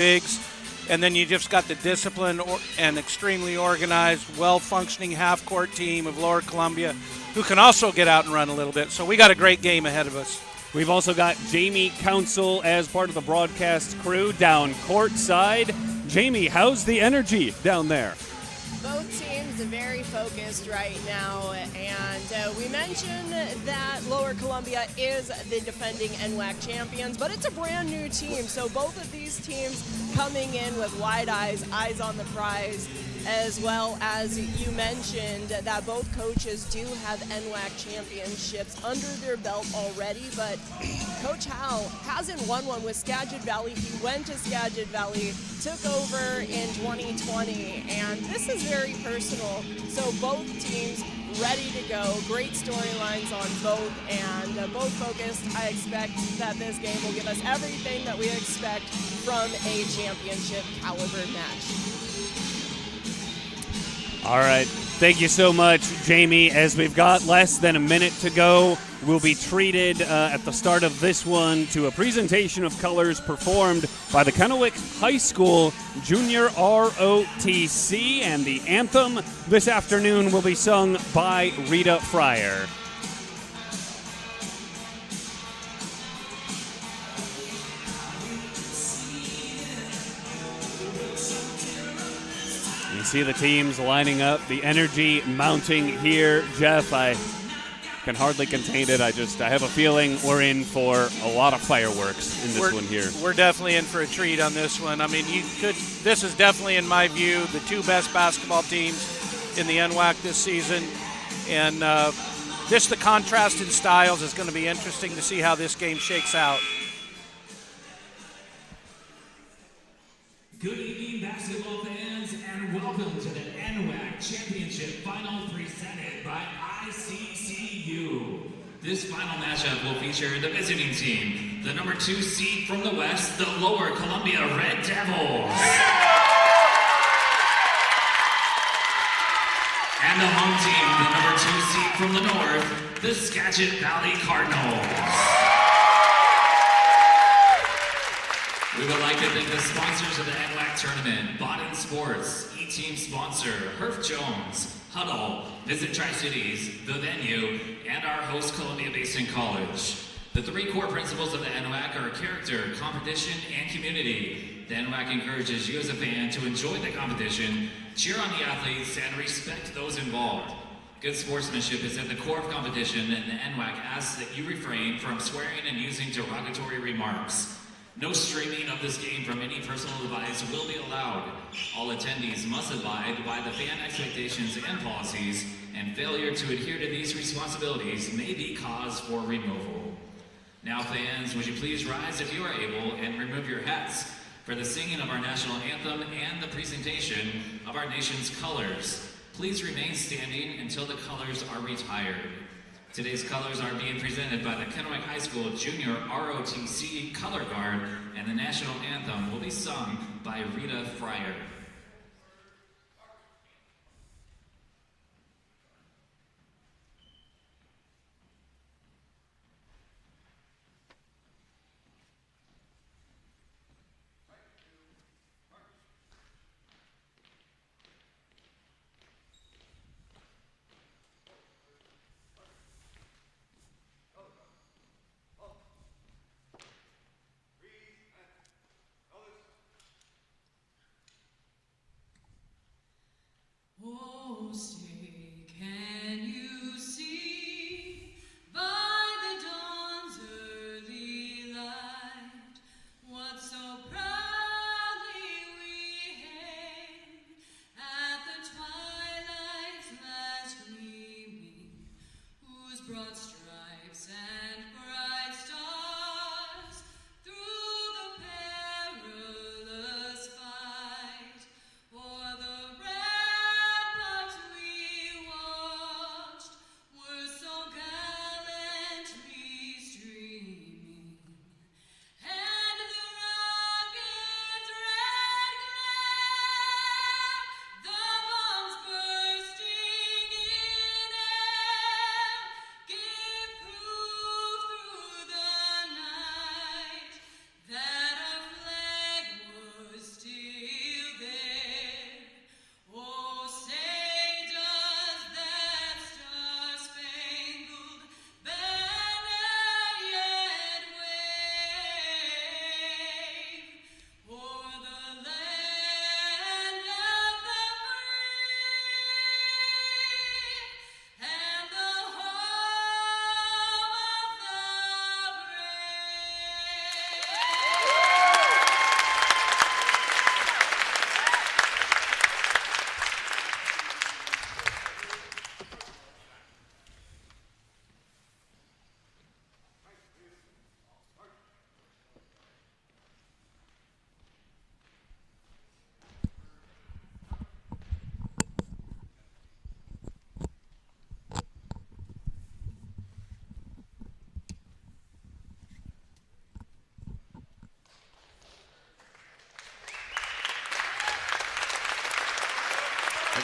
bigs, and then you just got the discipline and extremely organized, well-functioning half-court team of Lower Columbia who can also get out and run a little bit. So we got a great game ahead of us. We've also got Jamie Council as part of the broadcast crew down courtside. Jamie, how's the energy down there? Both teams are very focused right now, and we mentioned that Lower Columbia is the defending NWAC champions, but it's a brand new team, so both of these teams coming in with wide eyes on the prize, as well as you mentioned that both coaches do have NWAC championships under their belt already, but Coach Howe hasn't won one with Skagit Valley. He went to Skagit Valley, took over in 2020, and this is very personal. So both teams ready to go. Great storylines on both, and both focused. I expect that this game will give us everything that we expect from a championship caliber match. All right. Thank you so much, Jamie. As we've got less than a minute to go, we'll be treated at the start of this one to a presentation of colors performed by the Kennewick High School Junior ROTC, and the anthem this afternoon will be sung by Rita Fryer. You see the teams lining up, the energy mounting here. Jeff, I can hardly contain it. I have a feeling we're in for a lot of fireworks in this one here. We're definitely in for a treat on this one. I mean, this is definitely, in my view, the two best basketball teams in the NWAC this season. And the contrast in styles is going to be interesting to see how this game shakes out. Good evening, basketball fans, and welcome to the NWAC Championship Final presented by ICCU. This final matchup will feature the visiting team, the number 2 seed from the West, the Lower Columbia Red Devils. And the home team, the number 2 seed from the North, the Skagit Valley Cardinals. We would like to thank the sponsors of the NWAC tournament: Bodden Sports, E-Team sponsor, Herf Jones, Huddle, Visit Tri-Cities, The Venue, and our host Columbia Basin College. The 3 core principles of the NWAC are character, competition, and community. The NWAC encourages you as a fan to enjoy the competition, cheer on the athletes, and respect those involved. Good sportsmanship is at the core of competition, and the NWAC asks that you refrain from swearing and using derogatory remarks. No streaming of this game from any personal device will be allowed. All attendees must abide by the fan expectations and policies, and failure to adhere to these responsibilities may be cause for removal. Now, fans, would you please rise if you are able and remove your hats for the singing of our national anthem and the presentation of our nation's colors. Please remain standing until the colors are retired. Today's colors are being presented by the Kennewick High School Junior ROTC Color Guard, and the national anthem will be sung by Rita Fryer.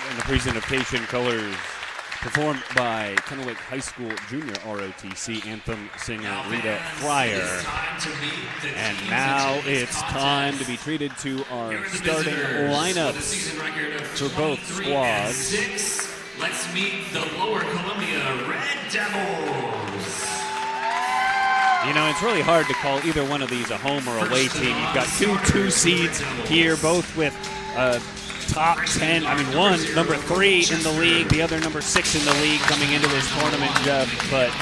And the presentation colors performed by Kennewick High School Junior ROTC anthem singer Rita Fryer. And now it's time to be treated to our starting lineups for both squads. Let's meet the Lower Columbia Red Devils. You know, it's really hard to call either one of these a home or away team. You've got two seeds here, both with top 10. I mean, one number 3 in the league, the other number 6 in the league coming into this tournament, Jeff. But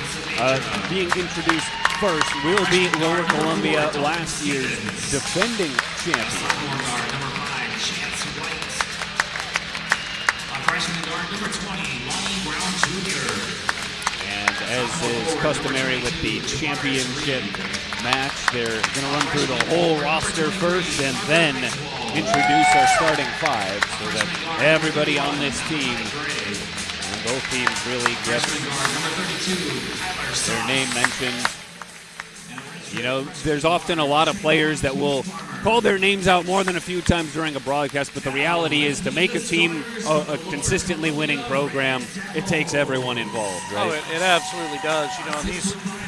being introduced first will be Lower Columbia, last year's defending champion. Freshman guard number 20, Lonnie Brown Jr. And as is customary with the championship match, they're going to run through the whole roster first and then introduce our starting 5 so that everybody on this team and both teams really get their name mentioned. You know, there's often a lot of players that will call their names out more than a few times during a broadcast, but the reality is to make a team a consistently winning program, it takes everyone involved, right? Oh, it absolutely does. You know,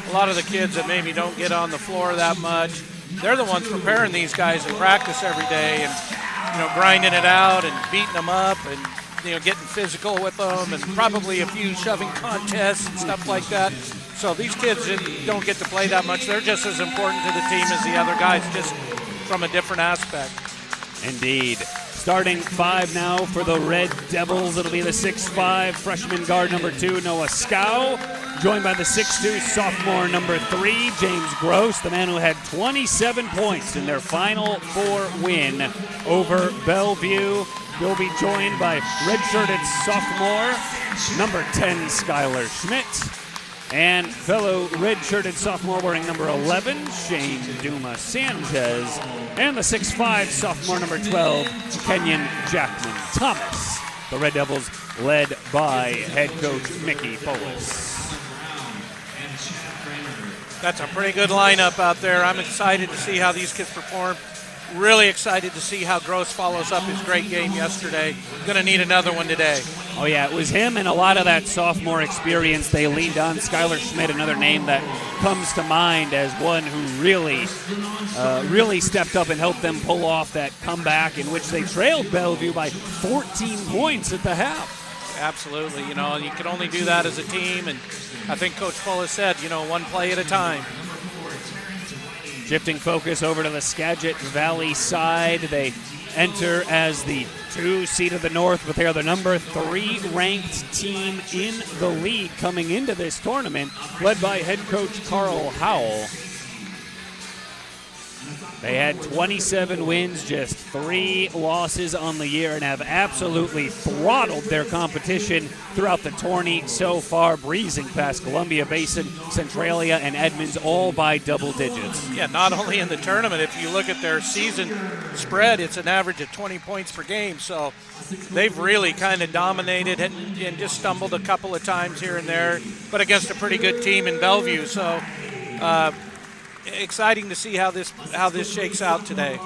a lot of the kids that maybe don't get on the floor that much, they're the ones preparing these guys in practice every day and, you know, grinding it out and beating them up and, you know, getting physical with them and probably a few shoving contests and stuff like that. So these kids don't get to play that much. They're just as important to the team as the other guys, just from a different aspect. Indeed. Starting 5 now for the Red Devils. It'll be the 6'5", freshman guard number 2, Noah Scow, joined by the 6'2", sophomore number 3, James Gross, the man who had 27 points in their Final Four win over Bellevue. He'll be joined by redshirted sophomore number 10, Skylar Schmidt, and fellow red-shirted sophomore wearing number 11, Shane Duma Sanchez, and the 6'5", sophomore number 12, Kenyon Jackman Thomas. The Red Devils led by head coach Mickey Polis. That's a pretty good lineup out there. I'm excited to see how these kids perform. Really excited to see how Gross follows up his great game yesterday. Going to need another one today. Oh, yeah, it was him and a lot of that sophomore experience they leaned on. Skylar Schmidt, another name that comes to mind as one who really stepped up and helped them pull off that comeback in which they trailed Bellevue by 14 points at the half. Absolutely. You know, you can only do that as a team, and I think Coach Polis said, you know, one play at a time. Shifting focus over to the Skagit Valley side. They enter as the 2 seed of the North, but they are the number 3 ranked team in the league coming into this tournament, led by head coach Carl Howell. They had 27 wins, just 3 losses on the year, and have absolutely throttled their competition throughout the tourney so far, breezing past Columbia Basin, Centralia, and Edmonds, all by double digits. Yeah, not only in the tournament. If you look at their season spread, it's an average of 20 points per game. So they've really kind of dominated and just stumbled a couple of times here and there, but against a pretty good team in Bellevue. So exciting to see how this shakes out today.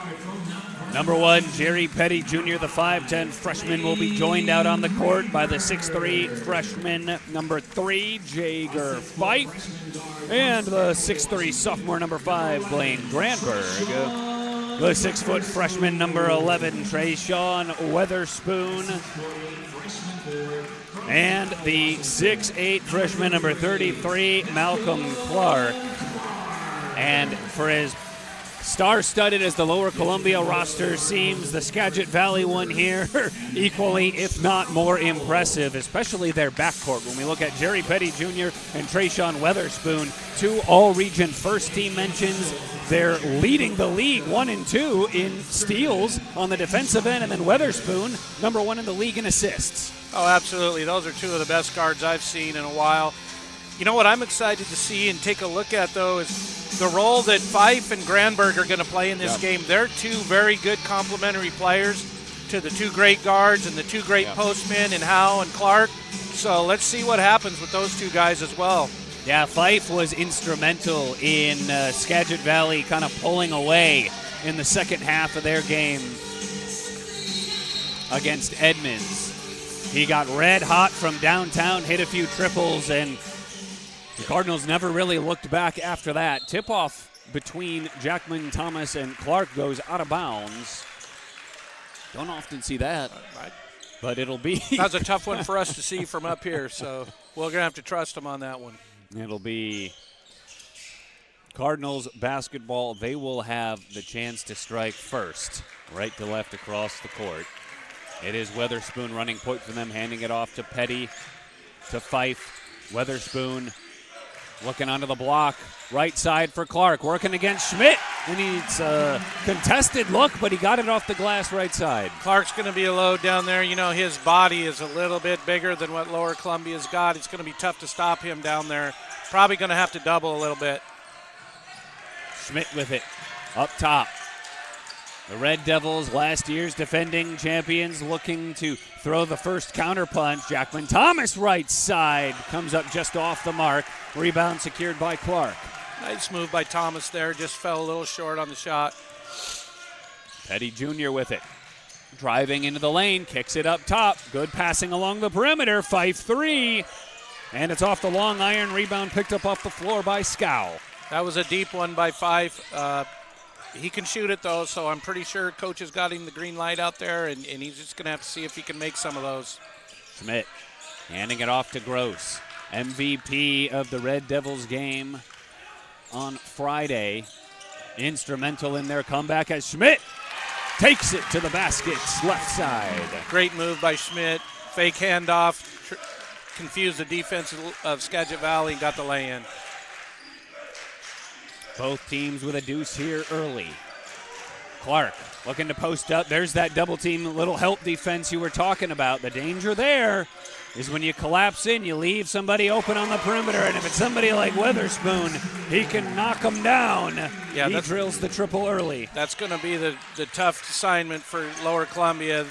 Number 1, Jerry Petty Jr., the 5'10 freshman, will be joined out on the court by the 6'3 freshman, number 3, Jager Fife, and the 6'3 sophomore, number 5, Blaine Granberg. The 6' freshman, number 11, Trayshawn Weatherspoon, and the 6'8 freshman, number 33, Malcolm Clark. And for as star-studded as the Lower Columbia roster seems, the Skagit Valley one here equally, if not more impressive, especially their backcourt. When we look at Jerry Petty Jr. and Trayshawn Weatherspoon, 2 all-region first-team mentions. They're leading the league 1 and 2 in steals on the defensive end, and then Weatherspoon, number 1 in the league in assists. Oh, absolutely. Those are 2 of the best guards I've seen in a while. You know what I'm excited to see and take a look at, though, is the role that Fife and Granberg are going to play in this game. They're 2 very good complementary players to the 2 great guards and the 2 great postmen in Howe and Clark. So let's see what happens with those 2 guys as well. Yeah, Fife was instrumental in Skagit Valley kind of pulling away in the second half of their game against Edmonds. He got red hot from downtown, hit a few triples, and the Cardinals never really looked back after that. Tip-off between Jackman Thomas and Clark goes out of bounds. Don't often see that, but it'll be. That was a tough one for us to see from up here, so we're going to have to trust him on that one. It'll be Cardinals basketball. They will have the chance to strike first, right to left across the court. It is Weatherspoon running point for them, handing it off to Petty, to Fife. Weatherspoon looking onto the block, right side for Clark, working against Schmidt. And it's a contested look, but he got it off the glass right side. Clark's going to be a load down there. You know, his body is a little bit bigger than what Lower Columbia's got. It's going to be tough to stop him down there. Probably going to have to double a little bit. Schmidt with it, up top. The Red Devils, last year's defending champions, looking to throw the first counterpunch. Jackman Thomas, right side, comes up just off the mark. Rebound secured by Clark. Nice move by Thomas there, just fell a little short on the shot. Petty Jr. with it. Driving into the lane, kicks it up top. Good passing along the perimeter, 5-3. And it's off the long iron, rebound picked up off the floor by Scow. That was a deep one by Fife. He can shoot it, though, so I'm pretty sure Coach has got him the green light out there, and he's just going to have to see if he can make some of those. Schmidt handing it off to Gross. MVP of the Red Devils game on Friday. Instrumental in their comeback as Schmidt takes it to the basket's left side. Great move by Schmidt. Fake handoff, confused the defense of Skagit Valley and got the lay-in. Both teams with a deuce here early. Clark looking to post up. There's that double team little help defense you were talking about. The danger there is when you collapse in, you leave somebody open on the perimeter, and if it's somebody like Weatherspoon, he can knock them down. Yeah, he drills the triple early. That's going to be the tough assignment for Lower Columbia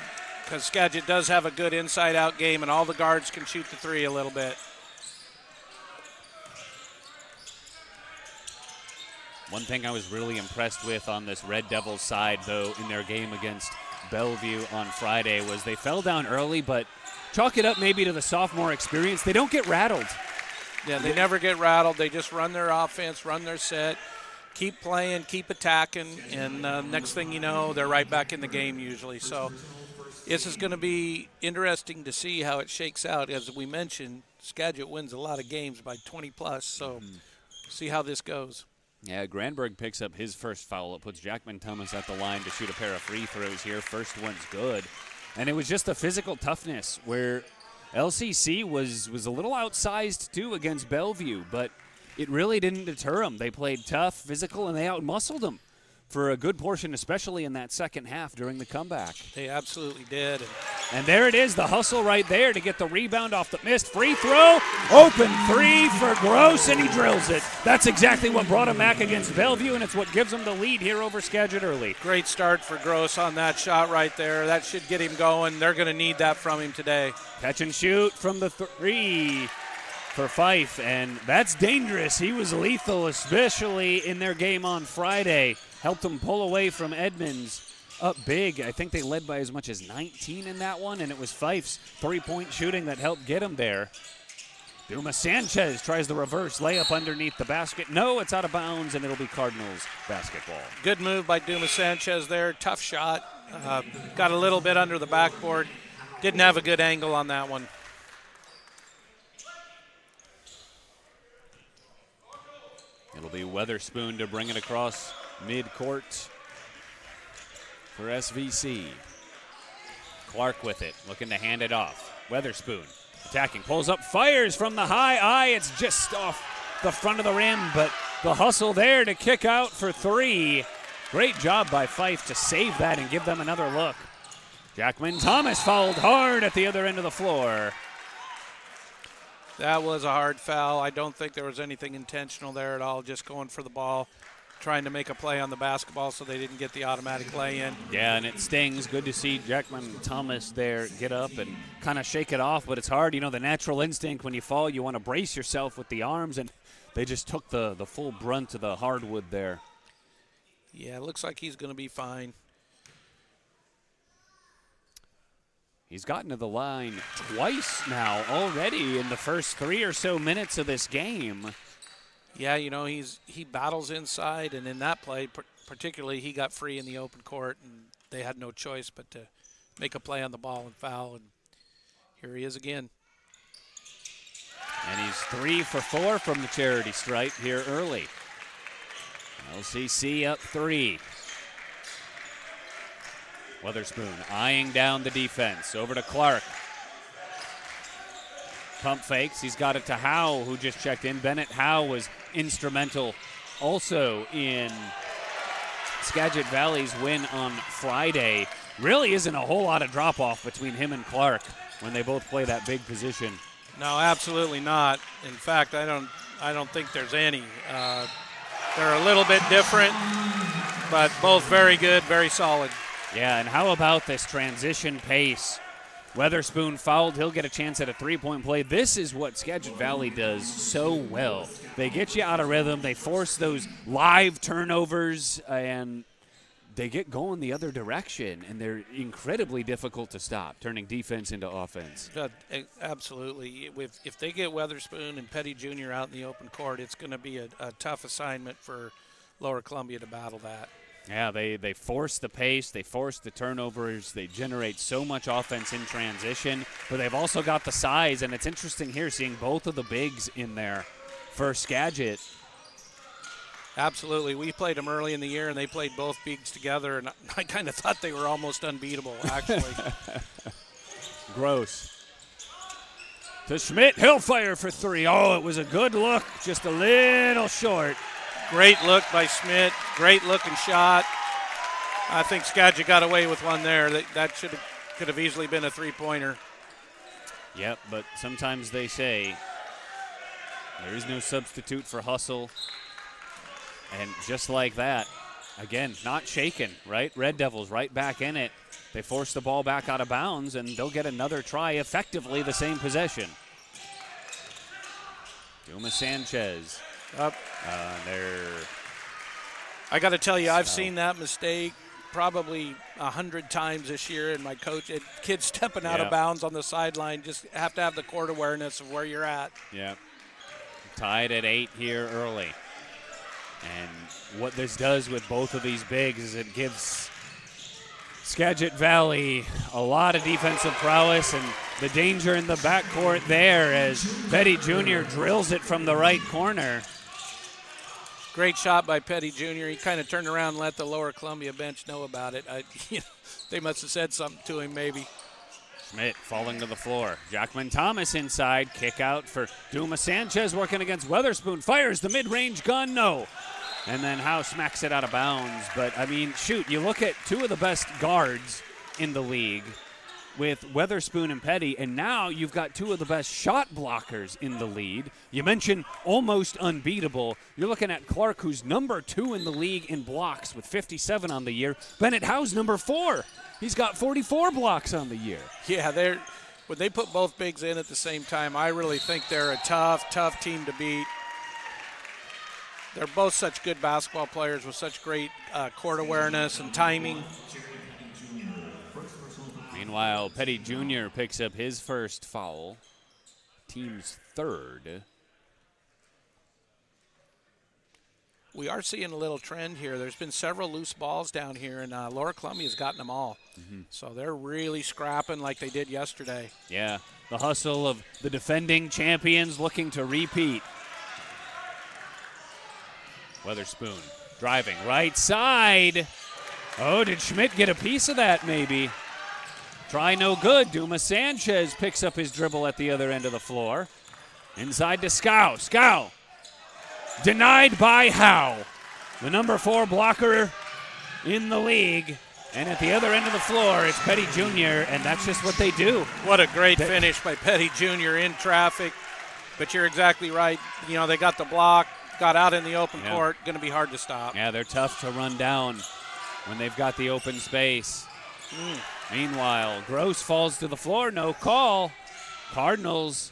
because Skagit does have a good inside-out game, and all the guards can shoot the three a little bit. One thing I was really impressed with on this Red Devils side, though, in their game against Bellevue on Friday was they fell down early, but chalk it up maybe to the sophomore experience. They don't get rattled. Yeah, they never get rattled. They just run their offense, run their set, keep playing, keep attacking, and next thing you know, they're right back in the game usually. So this is going to be interesting to see how it shakes out. As we mentioned, Skagit wins a lot of games by 20+, so see how this goes. Yeah, Granberg picks up his first foul. It puts Jackman Thomas at the line to shoot a pair of free throws here. First one's good. And it was just the physical toughness where LCC was a little outsized, too, against Bellevue, but it really didn't deter them. They played tough, physical, and they outmuscled them for a good portion, especially in that second half during the comeback. They absolutely did. And there it is, the hustle right there to get the rebound off the missed free throw. Open three for Gross, and he drills it. That's exactly what brought him back against Bellevue, and it's what gives him the lead here over Skagit early. Great start for Gross on that shot right there. That should get him going. They're going to need that from him today. Catch and shoot from the three for Fife, and that's dangerous. He was lethal, especially in their game on Friday. Helped them pull away from Edmonds up big. I think they led by as much as 19 in that one, and it was Fife's three-point shooting that helped get him there. Dumas Sanchez tries the reverse layup underneath the basket. No, it's out of bounds, and it'll be Cardinals basketball. Good move by Dumas Sanchez there. Tough shot. Got a little bit under the backboard. Didn't have a good angle on that one. It'll be Weatherspoon to bring it across mid-court for SVC. Clark with it, looking to hand it off. Weatherspoon attacking, pulls up, fires from the high eye. It's just off the front of the rim, but the hustle there to kick out for three. Great job by Fife to save that and give them another look. Jackman Thomas fouled hard at the other end of the floor. That was a hard foul. I don't think there was anything intentional there at all, just going for the ball, trying to make a play on the basketball so they didn't get the automatic lay-in. Yeah, and it stings. Good to see Jackman Thomas there get up and kind of shake it off, but it's hard. You know, the natural instinct when you fall, you want to brace yourself with the arms, and they just took the full brunt of the hardwood there. Yeah, it looks like he's going to be fine. He's gotten to the line twice now already in the first 3 or so minutes of this game. Yeah, you know, he battles inside, and in that play, particularly, he got free in the open court, and they had no choice but to make a play on the ball and foul, and here he is again. And he's 3 for 4 from the charity stripe here early. LCC up 3. Weatherspoon eyeing down the defense. Over to Clark. Pump fakes. He's got it to Howe, who just checked in. Bennett Howe was instrumental also in Skagit Valley's win on Friday. Really isn't a whole lot of drop-off between him and Clark when they both play that big position. No, absolutely not. In fact, I don't think there's any. They're a little bit different, but both very good, very solid. Yeah, and how about this transition pace? Weatherspoon fouled. He'll get a chance at a three-point play. This is what Skagit Valley does so well. They get you out of rhythm. They force those live turnovers, and they get going the other direction, and they're incredibly difficult to stop, turning defense into offense. Absolutely. If they get Weatherspoon and Petty Jr. out in the open court, it's going to be a tough assignment for Lower Columbia to battle that. Yeah, they force the pace, they force the turnovers, they generate so much offense in transition, but they've also got the size, and it's interesting here seeing both of the bigs in there for Skagit. Absolutely. We played them early in the year, and they played both bigs together, and I kind of thought they were almost unbeatable, actually. Gross. To Schmidt, he'll fire for 3. Oh, it was a good look, just a little short. Great look by Schmidt. Great looking shot. I think Skagit got away with one there. That could have easily been a three-pointer. Yep, but sometimes they say there is no substitute for hustle. And just like that, again, not shaken, right? Red Devils right back in it. They force the ball back out of bounds, and they'll get another try, effectively the same possession. Dumas Sanchez. Up. I got to tell you, I've seen that mistake probably 100 times this year in my coach. Kids stepping out of bounds on the sideline, just have to have the court awareness of where you're at. Yeah. Tied at 8 here early. And what this does with both of these bigs is it gives Skagit Valley a lot of defensive prowess, and the danger in the backcourt there as Petty Jr. drills it from the right corner. Great shot by Petty Jr. He kind of turned around and let the Lower Columbia bench know about it. They must have said something to him maybe. Schmidt falling to the floor. Jackman Thomas inside. Kick out for Dumas Sanchez working against Weatherspoon. Fires the mid-range gun. No. And then Howe smacks it out of bounds. But, I mean, shoot, you look at two of the best guards in the league with Weatherspoon and Petty, and now you've got two of the best shot blockers in the lead. You mentioned almost unbeatable. You're looking at Clark, who's number 2 in the league in blocks with 57 on the year. Bennett Howe's number 4. He's got 44 blocks on the year. Yeah, when they put both bigs in at the same time, I really think they're a tough team to beat. They're both such good basketball players with such great court awareness and timing. Meanwhile, Petty Jr. picks up his first foul, team's third. We are seeing a little trend here. There's been several loose balls down here, and Lower Columbia's gotten them all. Mm-hmm. So they're really scrapping like they did yesterday. Yeah, the hustle of the defending champions looking to repeat. Weatherspoon driving right side. Oh, did Schmidt get a piece of that maybe? Try no good. Dumas Sanchez picks up his dribble at the other end of the floor. Inside to Scow. Scow denied by Howe, the number 4 blocker in the league. And at the other end of the floor, it's Petty Jr., and that's just what they do. What a great finish by Petty Jr. in traffic. But you're exactly right. You know, they got the block, got out in the open court. Going to be hard to stop. Yeah, they're tough to run down when they've got the open space. Meanwhile, Gross falls to the floor, no call. Cardinals.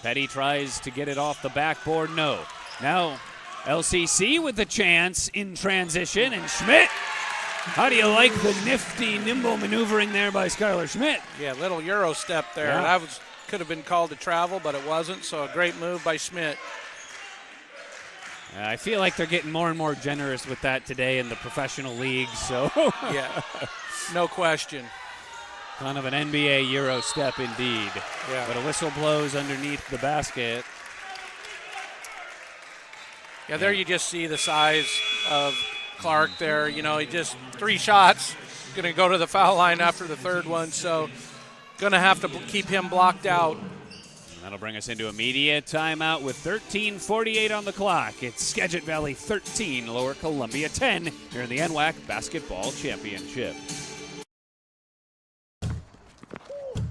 Petty tries to get it off the backboard, no. Now LCC with the chance in transition, and Schmidt How do you like the nifty, nimble maneuvering there by Skylar Schmidt? Yeah, little Euro step there. Yeah. That could have been called a travel, but it wasn't, so a great move by Schmidt. I feel like they're getting more and more generous with that today in the professional leagues, so. Yeah, no question. Kind of an NBA Euro step indeed. Yeah. But a whistle blows underneath the basket. Yeah, there you just see the size of Clark there. You know, he just 3 shots, going to go to the foul line after the third one, so going to have to keep him blocked out. That'll bring us into a media timeout with 13:48 on the clock. It's Skagit Valley 13, Lower Columbia 10 here in the NWAC Basketball Championship.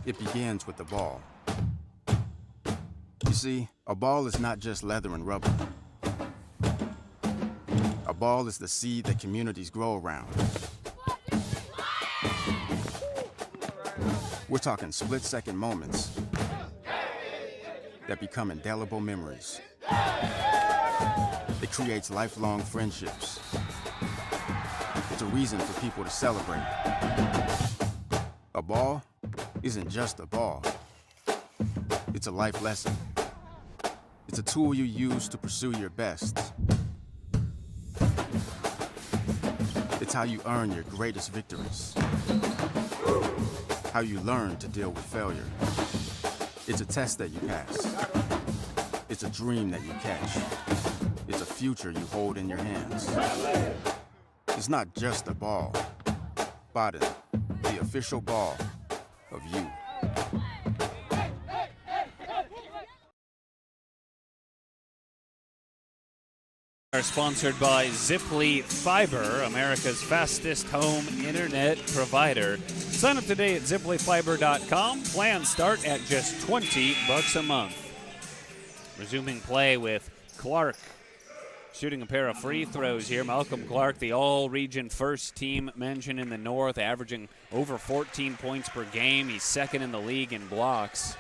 It begins with the ball. You see, a ball is not just leather and rubber. A ball is the seed that communities grow around. We're talking split-second moments that become indelible memories. It creates lifelong friendships. It's a reason for people to celebrate. A ball isn't just a ball. It's a life lesson. It's a tool you use to pursue your best. It's how you earn your greatest victories. How you learn to deal with failure. It's a test that you pass. It's a dream that you catch. It's a future you hold in your hands. It's not just a ball. Baden, the official ball of you. Are sponsored by Ziply Fiber, America's fastest home internet provider. Sign up today at ziplyfiber.com. Plans start at just $20 a month. Resuming play with Clark shooting a pair of free throws here. Malcolm Clark, the all-region first team mentioned in the North, averaging over 14 points per game. He's second in the league in blocks.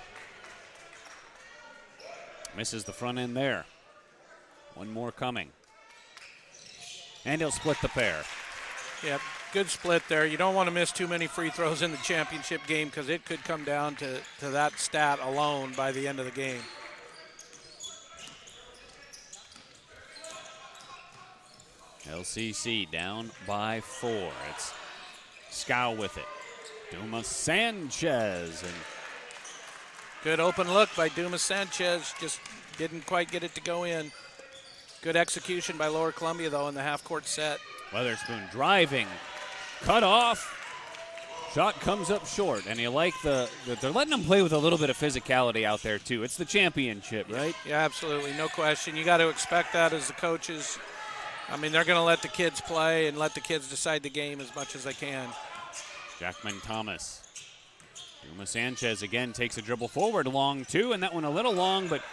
Misses the front end there. One more coming. And he'll split the pair. Yep, good split there. You don't want to miss too many free throws in the championship game because it could come down to that stat alone by the end of the game. LCC down by 4. It's Scow with it. Dumas Sanchez. And good open look by Dumas Sanchez. Just didn't quite get it to go in. Good execution by Lower Columbia, though, in the half-court set. Weatherspoon driving. Cut off. Shot comes up short. And you like that they're letting them play with a little bit of physicality out there, too. It's the championship, right? Yeah, absolutely. No question. You got to expect that as the coaches. I mean, they're going to let the kids play and let the kids decide the game as much as they can. Jackman Thomas. Dumas Sanchez again takes a dribble forward, long two, and that one a little long, but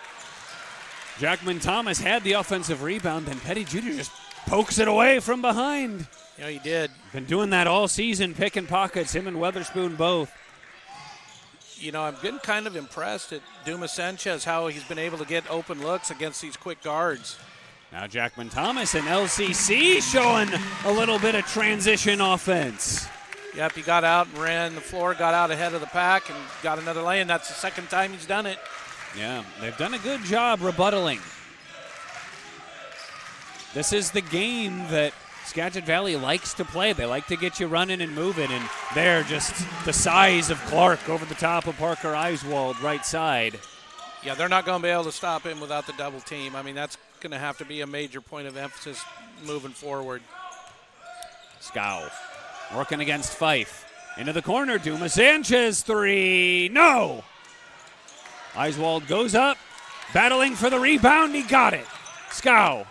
Jackman Thomas had the offensive rebound, and Petty Jr. just pokes it away from behind. Yeah, he did. Been doing that all season, picking pockets, him and Weatherspoon both. You know, I've been kind of impressed at Dumas Sanchez, how he's been able to get open looks against these quick guards. Now Jackman Thomas and LCC showing a little bit of transition offense. Yep, he got out and ran the floor, got out ahead of the pack, and got another lane. That's the second time he's done it. Yeah, they've done a good job rebuttaling. This is the game that Skagit Valley likes to play. They like to get you running and moving, and they're just the size of Clark over the top of Parker Eiswald, right side. Yeah, they're not going to be able to stop him without the double team. I mean, that's going to have to be a major point of emphasis moving forward. Scow working against Fife. Into the corner, Dumas Sanchez, three, no! Eiswald goes up, battling for the rebound, he got it. Scow.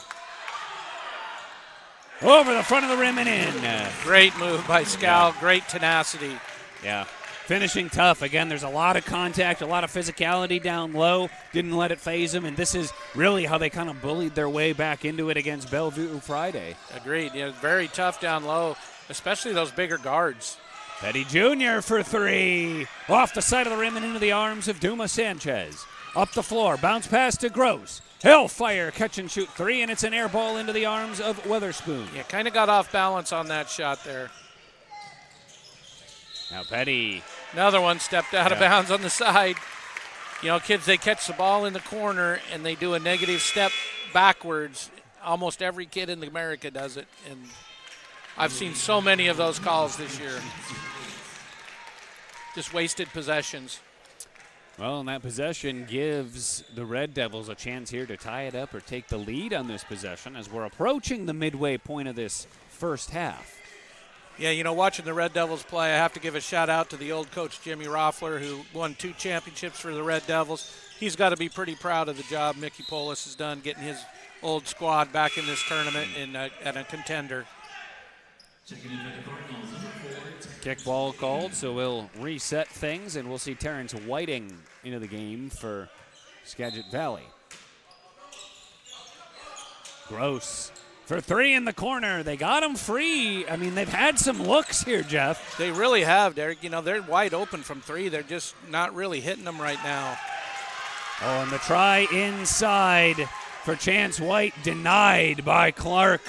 Over the front of the rim and in. Great move by Scow, great tenacity. Yeah, finishing tough. Again, there's a lot of contact, a lot of physicality down low. Didn't let it phase them, and this is really how they kind of bullied their way back into it against Bellevue Friday. Agreed. Yeah, very tough down low, especially those bigger guards. Petty Jr. for three. Off the side of the rim and into the arms of Dumas Sanchez. Up the floor, bounce pass to Gross. Hellfire, catch and shoot three, and it's an air ball into the arms of Weatherspoon. Yeah, kind of got off balance on that shot there. Now Petty. Another one stepped out of bounds on the side. You know, kids, they catch the ball in the corner and they do a negative step backwards. Almost every kid in America does it, and I've seen so many of those calls this year. Just wasted possessions. Well, and that possession gives the Red Devils a chance here to tie it up or take the lead on this possession as we're approaching the midway point of this first half. Yeah, you know, watching the Red Devils play, I have to give a shout-out to the old coach, Jimmy Roffler, who won 2 championships for the Red Devils. He's got to be pretty proud of the job Mickey Polis has done getting his old squad back in this tournament and a contender. Kickball called, so we'll reset things, and we'll see Terrence Whiting into the game for Skagit Valley. Gross for three in the corner. They got him free. I mean, they've had some looks here, Jeff. They really have, Derek. You know, they're wide open from three. They're just not really hitting them right now. Oh, and the try inside for Chance White denied by Clark.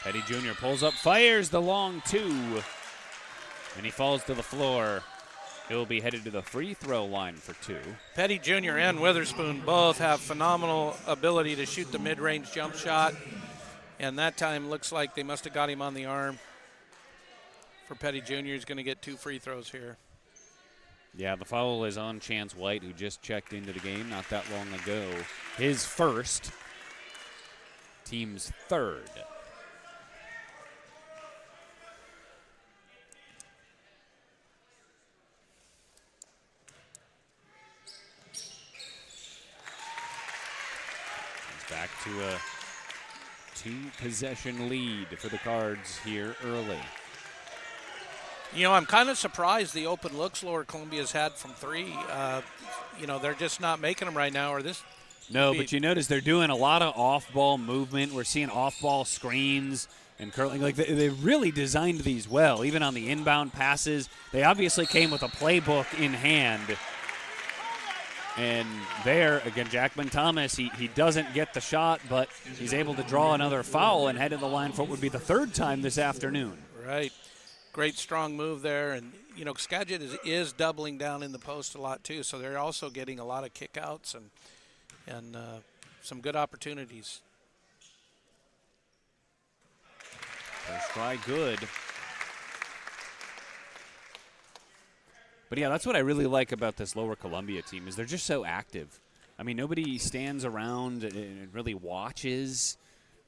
Petty Jr. pulls up, fires the long two, and he falls to the floor. He'll be headed to the free throw line for 2. Petty Jr. and Witherspoon both have phenomenal ability to shoot the mid-range jump shot, and that time looks like they must have got him on the arm. For Petty Jr., he's going to get 2 free throws here. Yeah, the foul is on Chance White, who just checked into the game not that long ago. His first, team's third. Back to a 2-possession lead for the Cards here early. You know, I'm kind of surprised the open looks Lower Columbia's had from 3. You know, they're just not making them right now. Or this. No, but you notice they're doing a lot of off-ball movement. We're seeing off-ball screens and curling. Like they really designed these well, even on the inbound passes. They obviously came with a playbook in hand. And there, again, Jackman Thomas, he doesn't get the shot, but he's able to draw another foul and head to the line for what would be the 3rd time this afternoon. Right. Great strong move there. And, you know, Skagit is doubling down in the post a lot, too, so they're also getting a lot of kickouts and some good opportunities. First try good. But, yeah, that's what I really like about this Lower Columbia team is they're just so active. I mean, nobody stands around and really watches,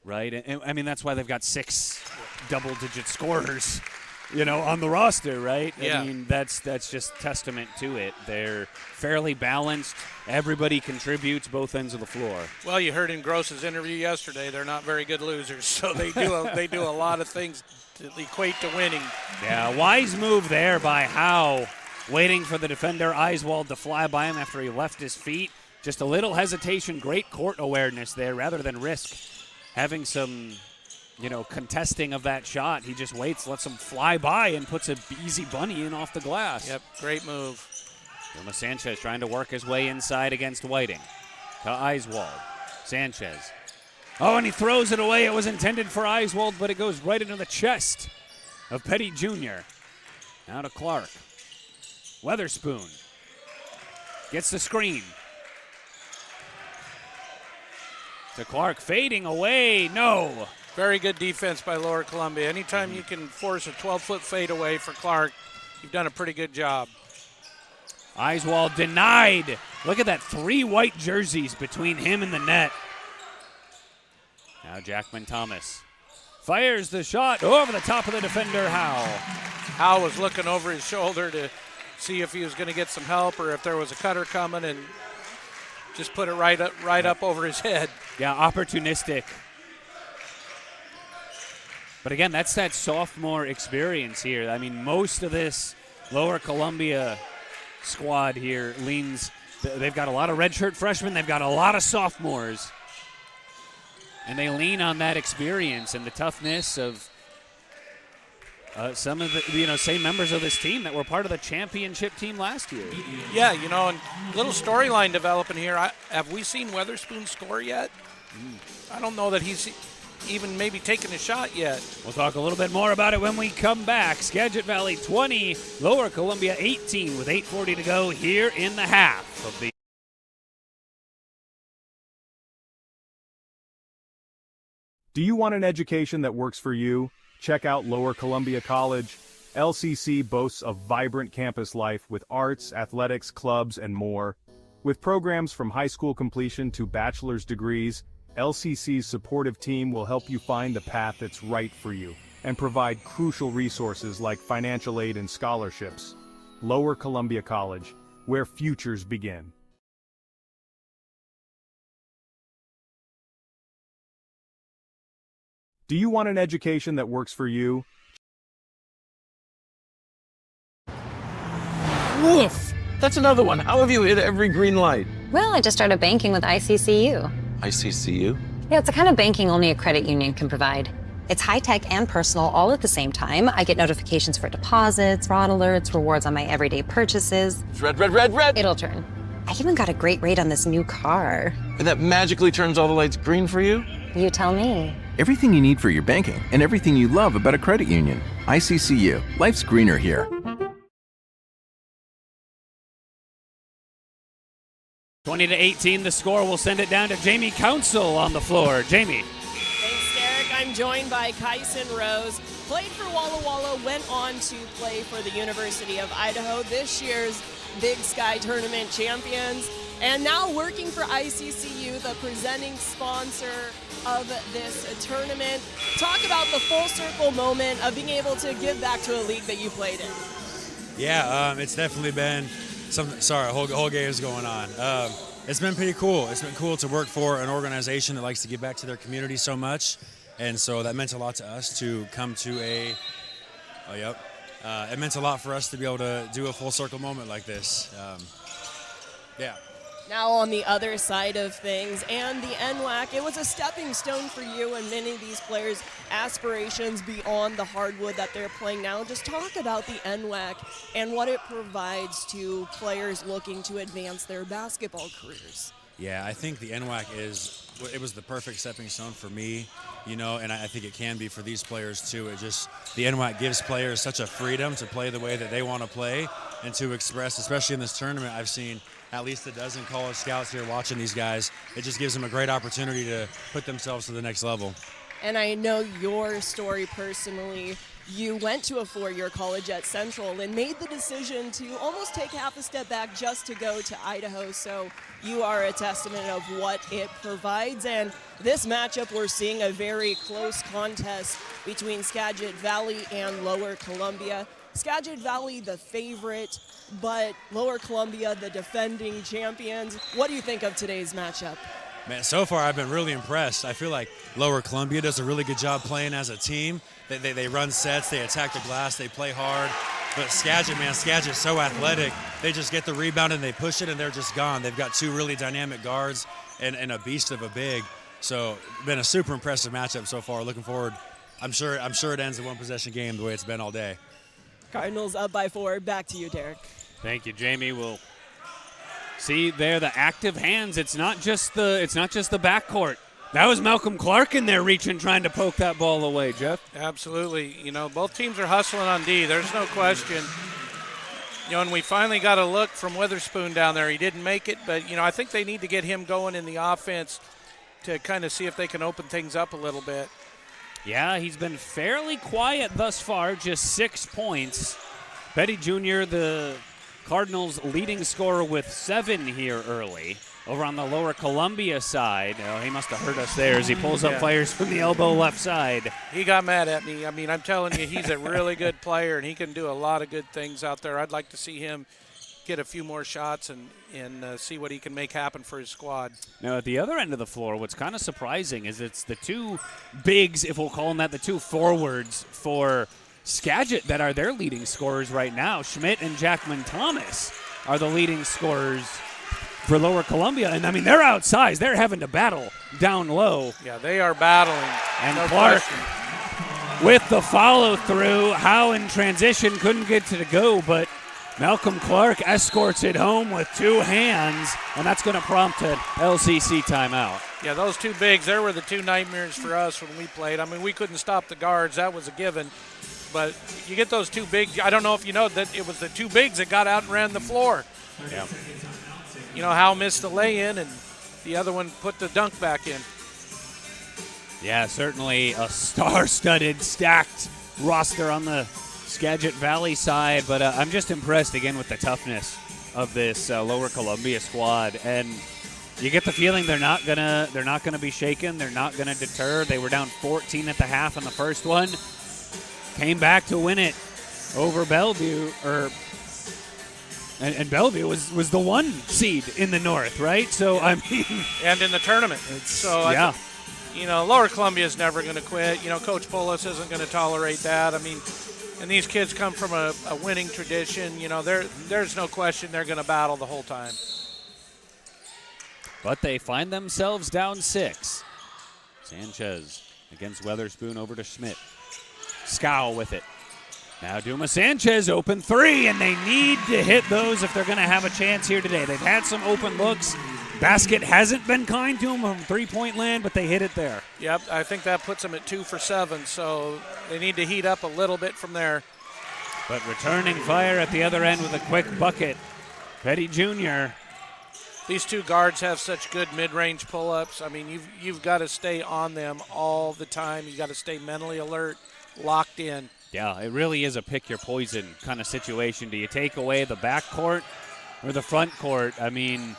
right? And I mean, that's why they've got 6 double-digit scorers, you know, on the roster, right? Yeah. I mean, that's just testament to it. They're fairly balanced. Everybody contributes both ends of the floor. Well, you heard in Gross's interview yesterday, they're not very good losers, so they do a lot of things to equate to winning. Yeah, wise move there by Howe. Waiting for the defender, Eiswald, to fly by him after he left his feet. Just a little hesitation, great court awareness there rather than risk having some, you know, contesting of that shot. He just waits, lets him fly by, and puts a easy bunny in off the glass. Yep, great move. Wilma Sanchez trying to work his way inside against Whiting. To Eiswald. Sanchez. Oh, and he throws it away. It was intended for Eiswald, but it goes right into the chest of Petty Jr. Now to Clark. Weatherspoon gets the screen. To Clark, fading away. No. Very good defense by Lower Columbia. Anytime you can force a 12-foot fade away for Clark, you've done a pretty good job. Eiswald denied. Look at that, 3 white jerseys between him and the net. Now Jackman Thomas fires the shot over the top of the defender, Howe. Howe was looking over his shoulder to see if he was going to get some help or if there was a cutter coming, and just put it right up over his head. Yeah, opportunistic. But again, that's that sophomore experience here. I mean, most of this Lower Columbia squad here leans, they've got a lot of redshirt freshmen, they've got a lot of sophomores, and they lean on that experience and the toughness of some of the same members of this team that were part of the championship team last year. Yeah, and little storyline developing here. Have we seen Weatherspoon score yet? I don't know that he's even maybe taken a shot yet. We'll talk a little bit more about it when we come back. Skagit Valley 20, Lower Columbia 18 with 8:40 to go here in the half of the. Do you want an education that works for you? Check out Lower Columbia College. LCC boasts a vibrant campus life with arts, athletics, clubs, and more. With programs from high school completion to bachelor's degrees, LCC's supportive team will help you find the path that's right for you and provide crucial resources like financial aid and scholarships. Lower Columbia College, where futures begin. Do you want an education that works for you? Woof! That's another one. How have you hit every green light? Well, I just started banking with ICCU. ICCU? Yeah, it's the kind of banking only a credit union can provide. It's high-tech and personal all at the same time. I get notifications for deposits, fraud alerts, rewards on my everyday purchases. It's red, red, red, red! It'll turn. I even got a great rate on this new car. And that magically turns all the lights green for you? You tell me. Everything you need for your banking and everything you love about a credit union. ICCU. Life's greener here. 20-18, the score will send it down to Jamie Council on the floor. Jamie. Thanks, Derek. I'm joined by Kyson Rose. Played for Walla Walla, went on to play for the University of Idaho, this year's Big Sky Tournament champions, and now working for ICCU, the presenting sponsor of this tournament. Talk about the full circle moment of being able to give back to a league that you played in. Yeah, it's definitely been something. Sorry, whole game is going on. It's been pretty cool. It's been cool to work for an organization that likes to give back to their community so much, and so that meant a lot to us to come to a. Oh, yep. It meant a lot for us to be able to do a full circle moment like this. Yeah. Now on the other side of things, and the NWAC, it was a stepping stone for you and many of these players' aspirations beyond the hardwood that they're playing now. Just talk about the NWAC and what it provides to players looking to advance their basketball careers. Yeah, I think the NWAC it was the perfect stepping stone for me, and I think it can be for these players too. The NWAC gives players such a freedom to play the way that they want to play and to express, especially in this tournament. I've seen at least a dozen college scouts here watching these guys. It just gives them a great opportunity to put themselves to the next level. And I know your story personally. You went to a four-year college at Central and made the decision to almost take half a step back just to go to Idaho. So you are a testament of what it provides. And this matchup, we're seeing a very close contest between Skagit Valley and Lower Columbia. Skagit Valley, the favorite, but Lower Columbia, the defending champions. What do you think of today's matchup? Man, so far I've been really impressed. I feel like Lower Columbia does a really good job playing as a team. They run sets, they attack the glass, they play hard. But Skagit's so athletic. They just get the rebound and they push it and they're just gone. They've got two really dynamic guards and a beast of a big. So been a super impressive matchup so far. Looking forward. I'm sure it ends a one-possession game the way it's been all day. Cardinals up by 4. Back to you, Derek. Thank you, Jamie. We'll see there the active hands. It's not just the backcourt. That was Malcolm Clark in there reaching, trying to poke that ball away, Jeff. Absolutely. Both teams are hustling on D. There's no question. And we finally got a look from Witherspoon down there. He didn't make it, but, I think they need to get him going in the offense to kind of see if they can open things up a little bit. Yeah, he's been fairly quiet thus far, just 6 points. Petty Jr., the Cardinals' leading scorer with 7 here early. Over on the Lower Columbia side, he must have hurt us there as he pulls up players from the elbow left side. He got mad at me. I'm telling you, he's a really good player, and he can do a lot of good things out there. I'd like to see him get a few more shots and see what he can make happen for his squad. Now, at the other end of the floor, what's kind of surprising is it's the two bigs, if we'll call them that, the two forwards for Skagit that are their leading scorers right now. Schmidt and Jackman Thomas are the leading scorers for Lower Columbia. And, they're outsized. They're having to battle down low. Yeah, they are battling. And no Clark question. with the follow-through. Howe in transition couldn't get to the go, but Malcolm Clark escorts it home with two hands, and that's going to prompt an LCC timeout. Yeah, those two bigs, there were the two nightmares for us when we played. I mean, we couldn't stop the guards. That was a given. But you get those two bigs. I don't know if you know that it was the two bigs that got out and ran the floor. Yeah. You know, Howe missed the lay-in, and the other one put the dunk back in. Yeah, certainly a star-studded, stacked roster on the Skagit Valley side, but I'm just impressed again with the toughness of this Lower Columbia squad, and you get the feeling they're not gonna be shaken. They're not gonna deter. They were down 14 at the half in the first one, came back to win it over Bellevue, and Bellevue was the 1 seed in the North, right? So I mean, and in the tournament. Yeah. You know, Lower Columbia is never going to quit. You know, Coach Pullis isn't going to tolerate that. I mean, and these kids come from a winning tradition. You know, there's no question they're going to battle the whole time. But they find themselves down 6. Sanchez against Weatherspoon over to Schmidt. Scow with it. Now Duma Sanchez, open 3, and they need to hit those if they're going to have a chance here today. They've had some open looks. Basket hasn't been kind to them from three-point land, but they hit it there. Yep, I think that puts them at 2 for 7, so they need to heat up a little bit from there. But returning fire at the other end with a quick bucket. Petty Jr. These two guards have such good mid-range pull-ups. I mean, you've got to stay on them all the time. You've got to stay mentally alert, locked in. Yeah, it really is a pick-your-poison kind of situation. Do you take away the back court or the front court? I mean,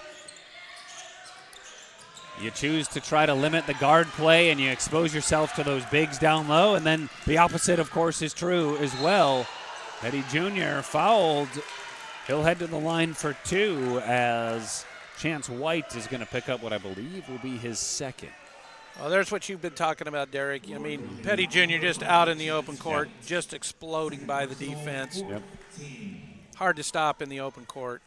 you choose to try to limit the guard play and you expose yourself to those bigs down low, and then the opposite, of course, is true as well. Petty Jr. fouled. He'll head to the line for 2 as Chance White is going to pick up what I believe will be his second. Well, there's what you've been talking about, Derek. I mean, Petty Jr. just out in the open court, just exploding by the defense. Yep. Hard to stop in the open court.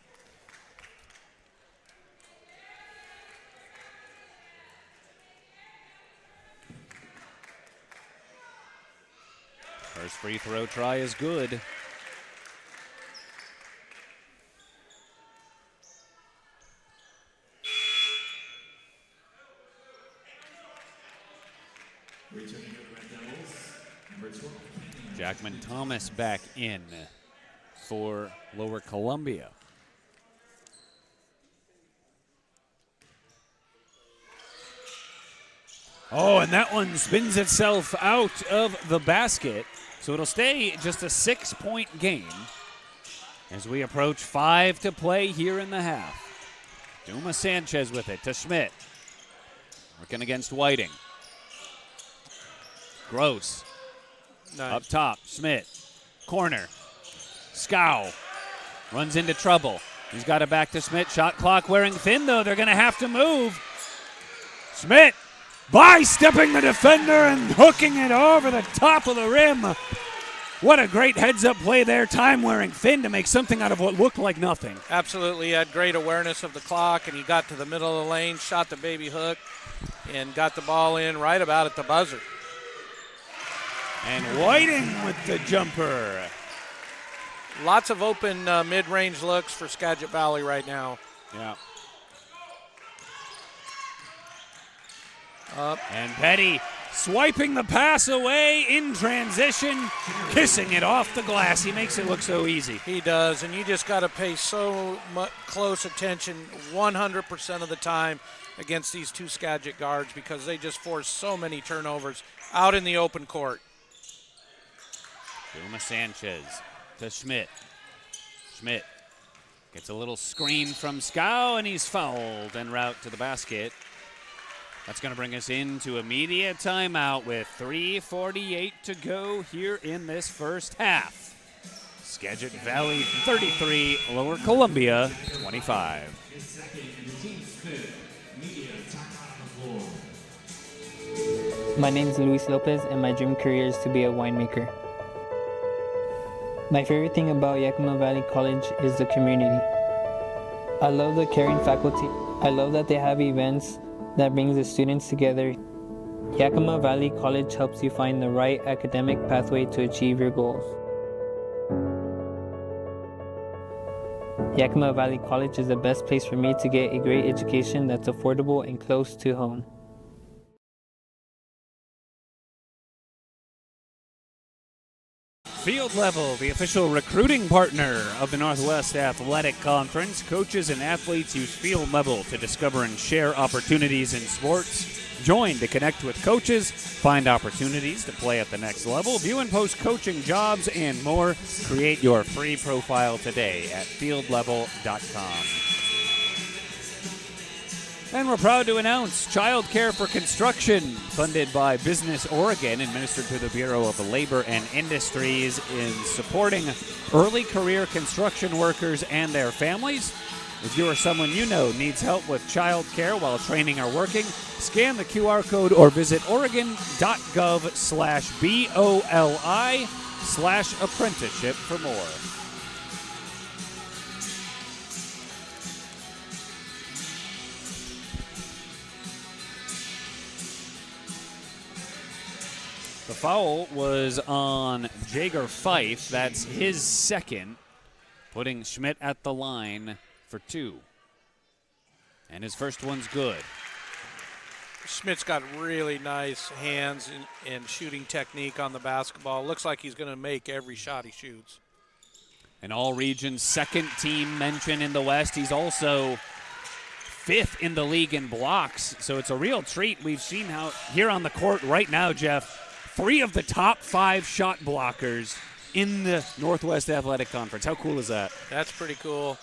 First free throw try is good. Jackman Thomas back in for Lower Columbia. Oh, and that one spins itself out of the basket. So it'll stay just a 6-point game as we approach 5 to play here in the half. Duma Sanchez with it to Schmidt. Working against Whiting. Gross. Nice. Up top, Schmidt. Corner. Scow. Runs into trouble. He's got it back to Schmidt. Shot clock wearing thin, though. They're going to have to move. Schmidt by-stepping the defender and hooking it over the top of the rim. What a great heads-up play there. Time wearing thin to make something out of what looked like nothing. Absolutely. He had great awareness of the clock, and he got to the middle of the lane, shot the baby hook, and got the ball in right about at the buzzer. And Whiting with the jumper. Lots of open mid-range looks for Skagit Valley right now. Yeah. Up. And Petty swiping the pass away in transition, kissing it off the glass. He makes it look so easy. He does, and you just got to pay so much close attention 100% of the time against these two Skagit guards because they just force so many turnovers out in the open court. Duma Sanchez to Schmidt. Schmidt gets a little screen from Scow, and he's fouled en route to the basket. That's going to bring us into immediate timeout with 3:48 to go here in this first half. Skagit Valley 33, Lower Columbia 25. My name is Luis Lopez, and my dream career is to be a winemaker. My favorite thing about Yakima Valley College is the community. I love the caring faculty. I love that they have events that brings the students together. Yakima Valley College helps you find the right academic pathway to achieve your goals. Yakima Valley College is the best place for me to get a great education that's affordable and close to home. Field Level, the official recruiting partner of the Northwest Athletic Conference. Coaches and athletes use Field Level to discover and share opportunities in sports. Join to connect with coaches, find opportunities to play at the next level, view and post coaching jobs, and more. Create your free profile today at fieldlevel.com. And we're proud to announce Child Care for Construction, funded by Business Oregon, administered through the Bureau of Labor and Industries, in supporting early career construction workers and their families. If you or someone you know needs help with child care while training or working, scan the QR code or visit oregon.gov/BOLI/apprenticeship for more. The foul was on Jager Fife. That's his second, putting Schmidt at the line for 2. And his first one's good. Schmidt's got really nice hands and shooting technique on the basketball. Looks like he's going to make every shot he shoots. An all-region second team mention in the West. He's also 5th in the league in blocks, so it's a real treat. We've seen how here on the court right now, Jeff, 3 of the top 5 shot blockers in the Northwest Athletic Conference. How cool is that? That's pretty cool.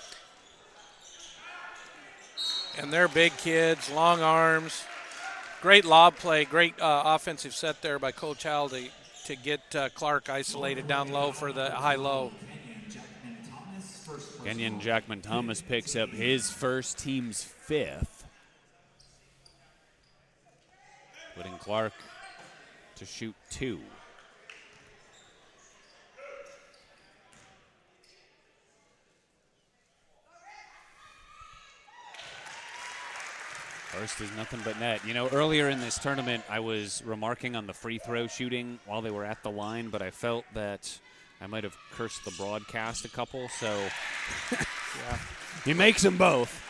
And they're big kids, long arms. Great lob play, great offensive set there by Coach Howell to get Clark isolated down low for the high-low. Kenyon Jackman Thomas picks up his first, team's 5th. Putting Clark to shoot 2. First is nothing but net. You know, earlier in this tournament, I was remarking on the free throw shooting while they were at the line, but I felt that I might have cursed the broadcast a couple, so yeah. He makes them both.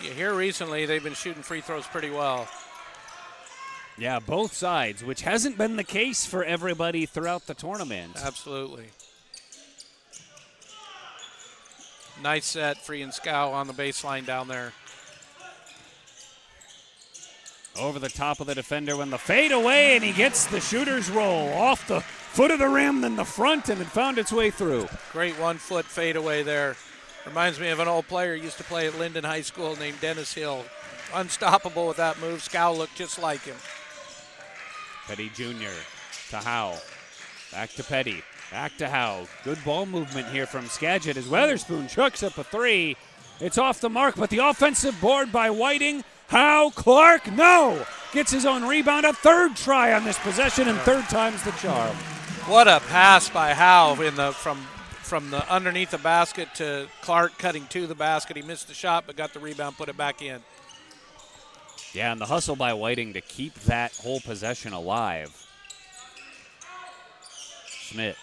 Yeah, here recently, they've been shooting free throws pretty well. Yeah, both sides, which hasn't been the case for everybody throughout the tournament. Absolutely. Nice set, Free and Scow on the baseline down there. Over the top of the defender when the fade away, and he gets the shooter's roll off the foot of the rim, then the front, and it found its way through. Great 1-foot fade away there. Reminds me of an old player who used to play at Linden High School named Dennis Hill. Unstoppable with that move. Scow looked just like him. Petty Jr. to Howe. Back to Petty. Back to Howe. Good ball movement here from Skagit as Weatherspoon chucks up a 3. It's off the mark, but the offensive board by Whiting. Howe, Clark, no! Gets his own rebound, a 3rd try on this possession, and 3rd time's the charm. What a pass by Howe from the underneath the basket to Clark cutting to the basket. He missed the shot, but got the rebound, put it back in. Yeah, and the hustle by Whiting to keep that whole possession alive. Schmidt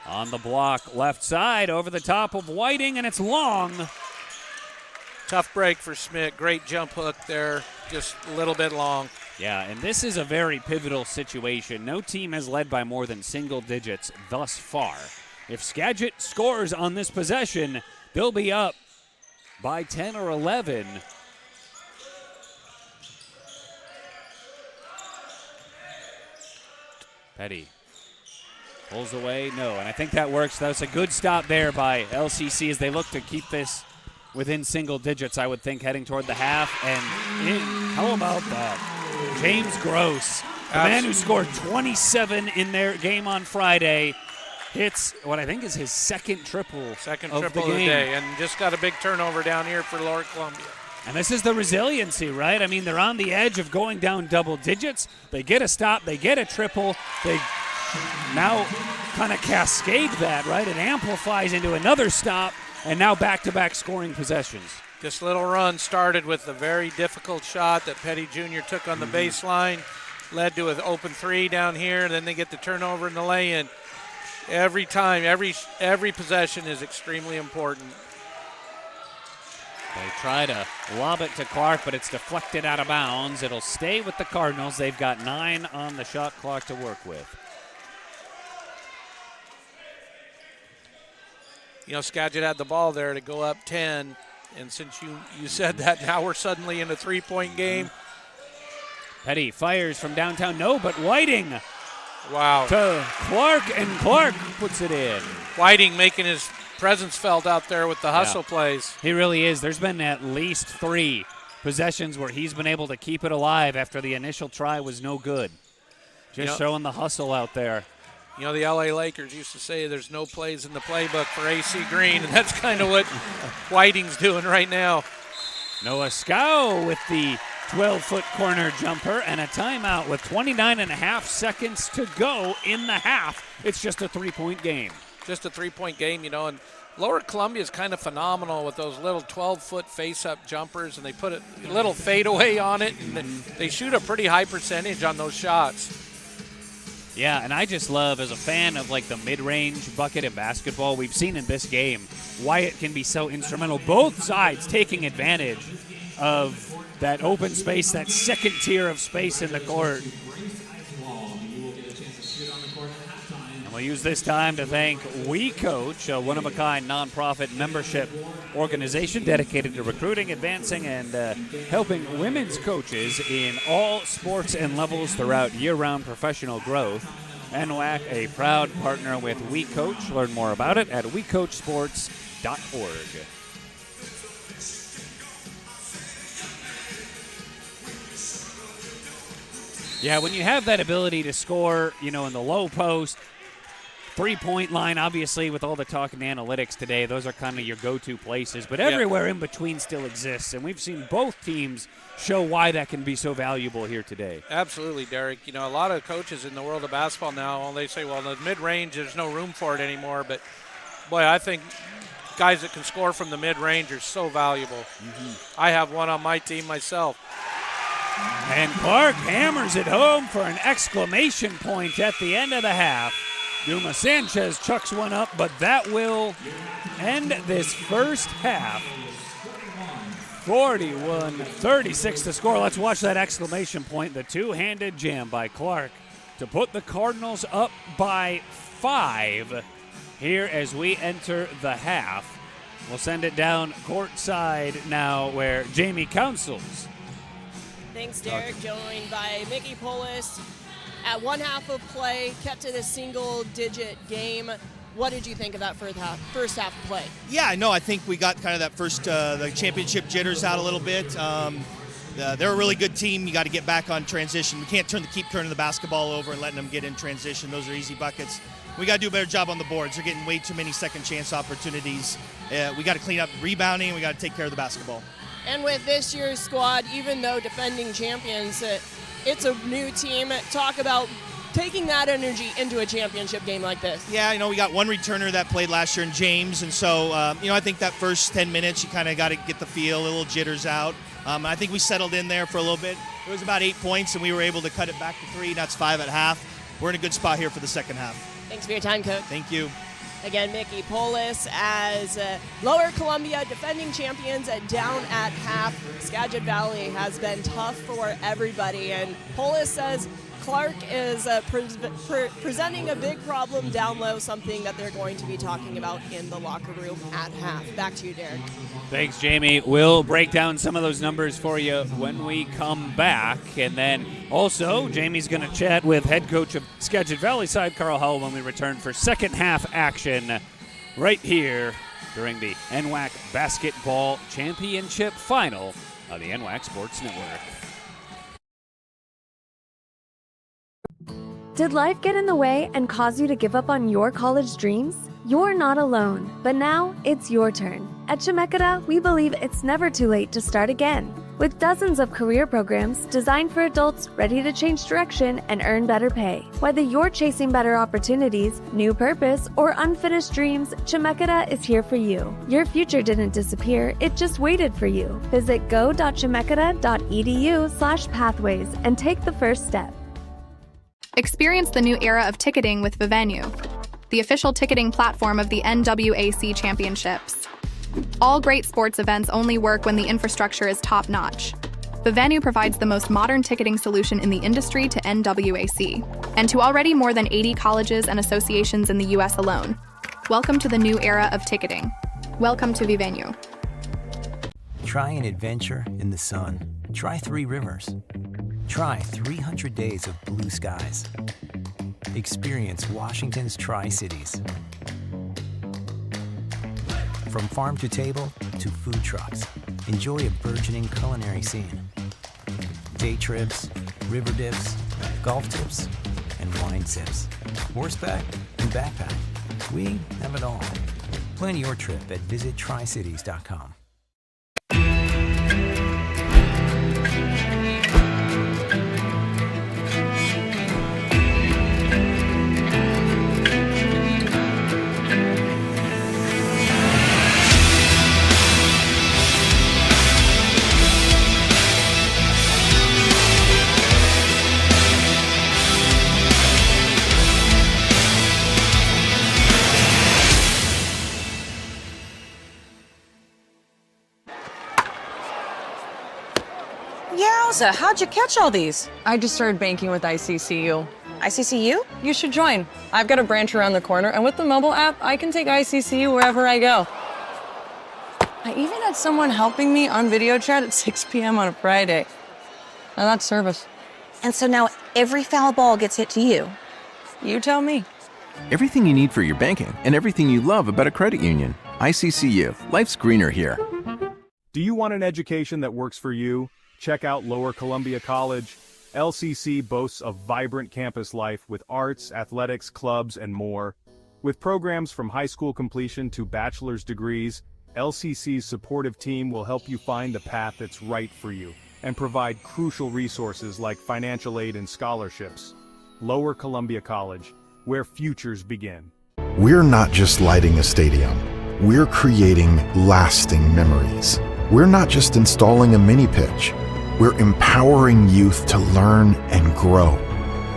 on the block, left side, over the top of Whiting, and it's long. Tough break for Schmidt. Great jump hook there, just a little bit long. Yeah, and this is a very pivotal situation. No team has led by more than single digits thus far. If Skagit scores on this possession, they'll be up by 10 or 11. Petty pulls away, no, and I think that works. That was a good stop there by LCC as they look to keep this within single digits, I would think, heading toward the half. And how about that? James Gross, the man who scored 27 in their game on Friday, hits what I think is his second triple of the day. And just got a big turnover down here for Lower Columbia. And this is the resiliency, right? I mean, they're on the edge of going down double digits. They get a stop, they get a triple. They now kind of cascade that, right? It amplifies into another stop, and now back-to-back scoring possessions. This little run started with a very difficult shot that Petty Jr. took on the baseline, led to an open three down here, and then they get the turnover and the lay-in. Every time, every possession is extremely important. They try to lob it to Clark, but it's deflected out of bounds. It'll stay with the Cardinals. They've got 9 on the shot clock to work with. You know, Skagit had the ball there to go up 10, and since you said that, now we're suddenly in a three-point game. Petty fires from downtown. No, but Whiting. Wow. To Clark, and Clark puts it in. Whiting making his presence felt out there with the hustle plays. He really is. There's been at least 3 possessions where he's been able to keep it alive after the initial try was no good. Just showing the hustle out there. You know, the LA Lakers used to say there's no plays in the playbook for AC Green, and that's kind of what Whiting's doing right now. Noah Scow with the 12-foot corner jumper and a timeout with 29.5 seconds to go in the half. It's just a 3-point game. Just a 3-point game, you know, and Lower Columbia is kind of phenomenal with those little 12-foot face-up jumpers, and they put a little fadeaway on it, and they shoot a pretty high percentage on those shots. Yeah, and I just love, as a fan of like the mid-range bucket in basketball, we've seen in this game why it can be so instrumental. Both sides taking advantage of that open space, that second tier of space in the court. And we'll use this time to thank We Coach, a one-of-a-kind nonprofit membership organization dedicated to recruiting, advancing, and helping women's coaches in all sports and levels throughout year-round professional growth. NWAC, a proud partner with We Coach. Learn more about it at wecoachsports.org. Yeah, when you have that ability to score, you know, in the low post, 3-point line, obviously, with all the talk and analytics today, those are kind of your go-to places. But everywhere in between still exists, and we've seen both teams show why that can be so valuable here today. Absolutely, Derek. You know, a lot of coaches in the world of basketball now, they say, well, in the mid-range, there's no room for it anymore. But, boy, I think guys that can score from the mid-range are so valuable. I have one on my team myself. And Clark hammers it home for an exclamation point at the end of the half. Duma Sanchez chucks one up, but that will end this first half. 41-36 to score. Let's watch that exclamation point, the two-handed jam by Clark to put the Cardinals up by 5 here as we enter the half. We'll send it down courtside now where Jamie counsels. Thanks, Derek. Joined by Mickey Polis. At one half of play, kept it a single-digit game. What did you think of that first half of play? Yeah, no, I think we got kind of that first the championship jitters out a little bit. They're a really good team. You got to get back on transition. We can't keep turning the basketball over and letting them get in transition. Those are easy buckets. We got to do a better job on the boards. They're getting way too many second chance opportunities. We got to clean up rebounding, and we got to take care of the basketball. And with this year's squad, even though defending champions, it's a new team. Talk about taking that energy into a championship game like this. Yeah, you know, we got one returner that played last year in James, and so, I think that first 10 minutes, you kind of got to get the feel, a little jitters out. I think we settled in there for a little bit. It was about 8 points, and we were able to cut it back to 3. That's 5 at half. We're in a good spot here for the second half. Thanks for your time, Coach. Thank you. Again, Mickey Polis as Lower Columbia defending champions down at half. Skagit Valley has been tough for everybody, and Polis says Clark is presenting a big problem down low, something that they're going to be talking about in the locker room at half. Back to you, Derek. Thanks, Jamie. We'll break down some of those numbers for you when we come back. And then also, Jamie's going to chat with head coach of Skagit Valley side, Carl Hull, when we return for second half action right here during the NWAC Basketball Championship Final of the NWAC Sports Network. Did life get in the way and cause you to give up on your college dreams? You're not alone, but now it's your turn. At Chemeketa, we believe it's never too late to start again. with dozens of career programs designed for adults ready to change direction and earn better pay. Whether you're chasing better opportunities, new purpose, or unfinished dreams, Chemeketa is here for you. Your future didn't disappear, it just waited for you. Visit go.chemeketa.edu/pathways and take the first step. Experience the new era of ticketing with Vivenue, the official ticketing platform of the NWAC Championships. All great sports events only work when the infrastructure is top-notch. Vivenue provides the most modern ticketing solution in the industry to NWAC, and to already more than 80 colleges and associations in the U.S. alone. Welcome to the new era of ticketing. Welcome to Vivenue. Try an adventure in the sun. Try 3 rivers. Try 300 days of blue skies. Experience Washington's Tri-Cities. From farm to table to food trucks, enjoy a burgeoning culinary scene. Day trips, river dips, golf tips, and wine sips. Horseback and backpack. We have it all. Plan your trip at visittricities.com. Yowza, how'd you catch all these? I just started banking with ICCU. ICCU? You should join. I've got a branch around the corner, and with the mobile app, I can take ICCU wherever I go. I even had someone helping me on video chat at 6 p.m. on a Friday. Now that's service. And so now every foul ball gets hit to you. You tell me. Everything you need for your banking and everything you love about a credit union. ICCU. Life's greener here. Do you want an education that works for you? Check out Lower Columbia College. LCC boasts a vibrant campus life with arts, athletics, clubs, and more. With programs from high school completion to bachelor's degrees, LCC's supportive team will help you find the path that's right for you and provide crucial resources like financial aid and scholarships. Lower Columbia College, where futures begin. We're not just lighting a stadium. We're creating lasting memories. We're not just installing a mini pitch. We're empowering youth to learn and grow.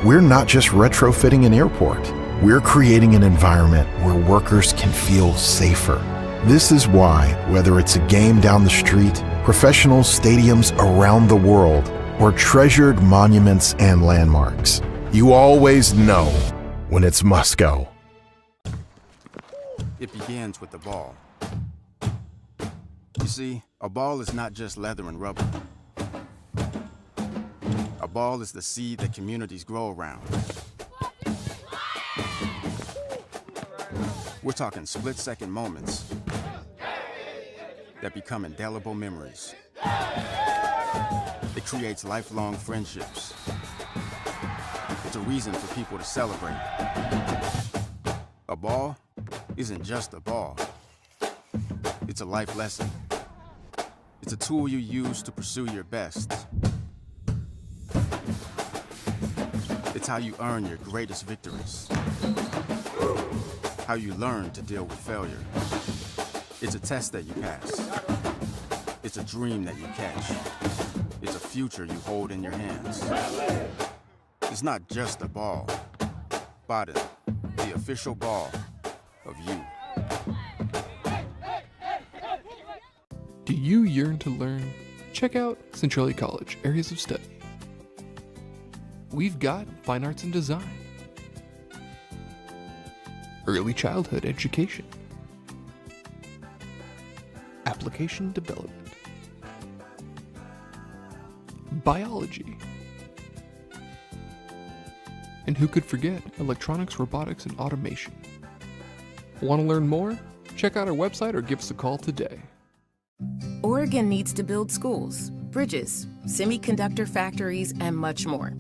We're not just retrofitting an airport. We're creating an environment where workers can feel safer. This is why, whether it's a game down the street, professional stadiums around the world, or treasured monuments and landmarks, you always know when it's must go. It begins with the ball. You see, a ball is not just leather and rubber. A ball is the seed that communities grow around. We're talking split-second moments that become indelible memories. It creates lifelong friendships. It's a reason for people to celebrate. A ball isn't just a ball. It's a life lesson. It's a tool you use to pursue your best. It's how you earn your greatest victories. How you learn to deal with failure. It's a test that you pass. It's a dream that you catch. It's a future you hold in your hands. It's not just a ball. Bottom, the official ball of you. Do you yearn to learn? Check out Centralia College Areas of Study. We've got fine arts and design, early childhood education, application development, biology, and who could forget electronics, robotics, and automation. Want to learn more? Check out our website or give us a call today. Oregon needs to build schools, bridges, semiconductor factories, and much more.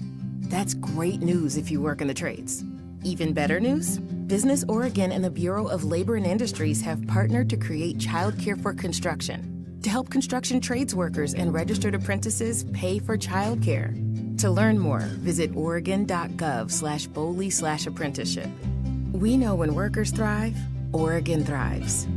That's great news if you work in the trades. Even better news? Business Oregon and the Bureau of Labor and Industries have partnered to create childcare for construction. to help construction trades workers and registered apprentices pay for childcare. To learn more, visit oregon.gov/BOLI/apprenticeship. We know when workers thrive, Oregon thrives.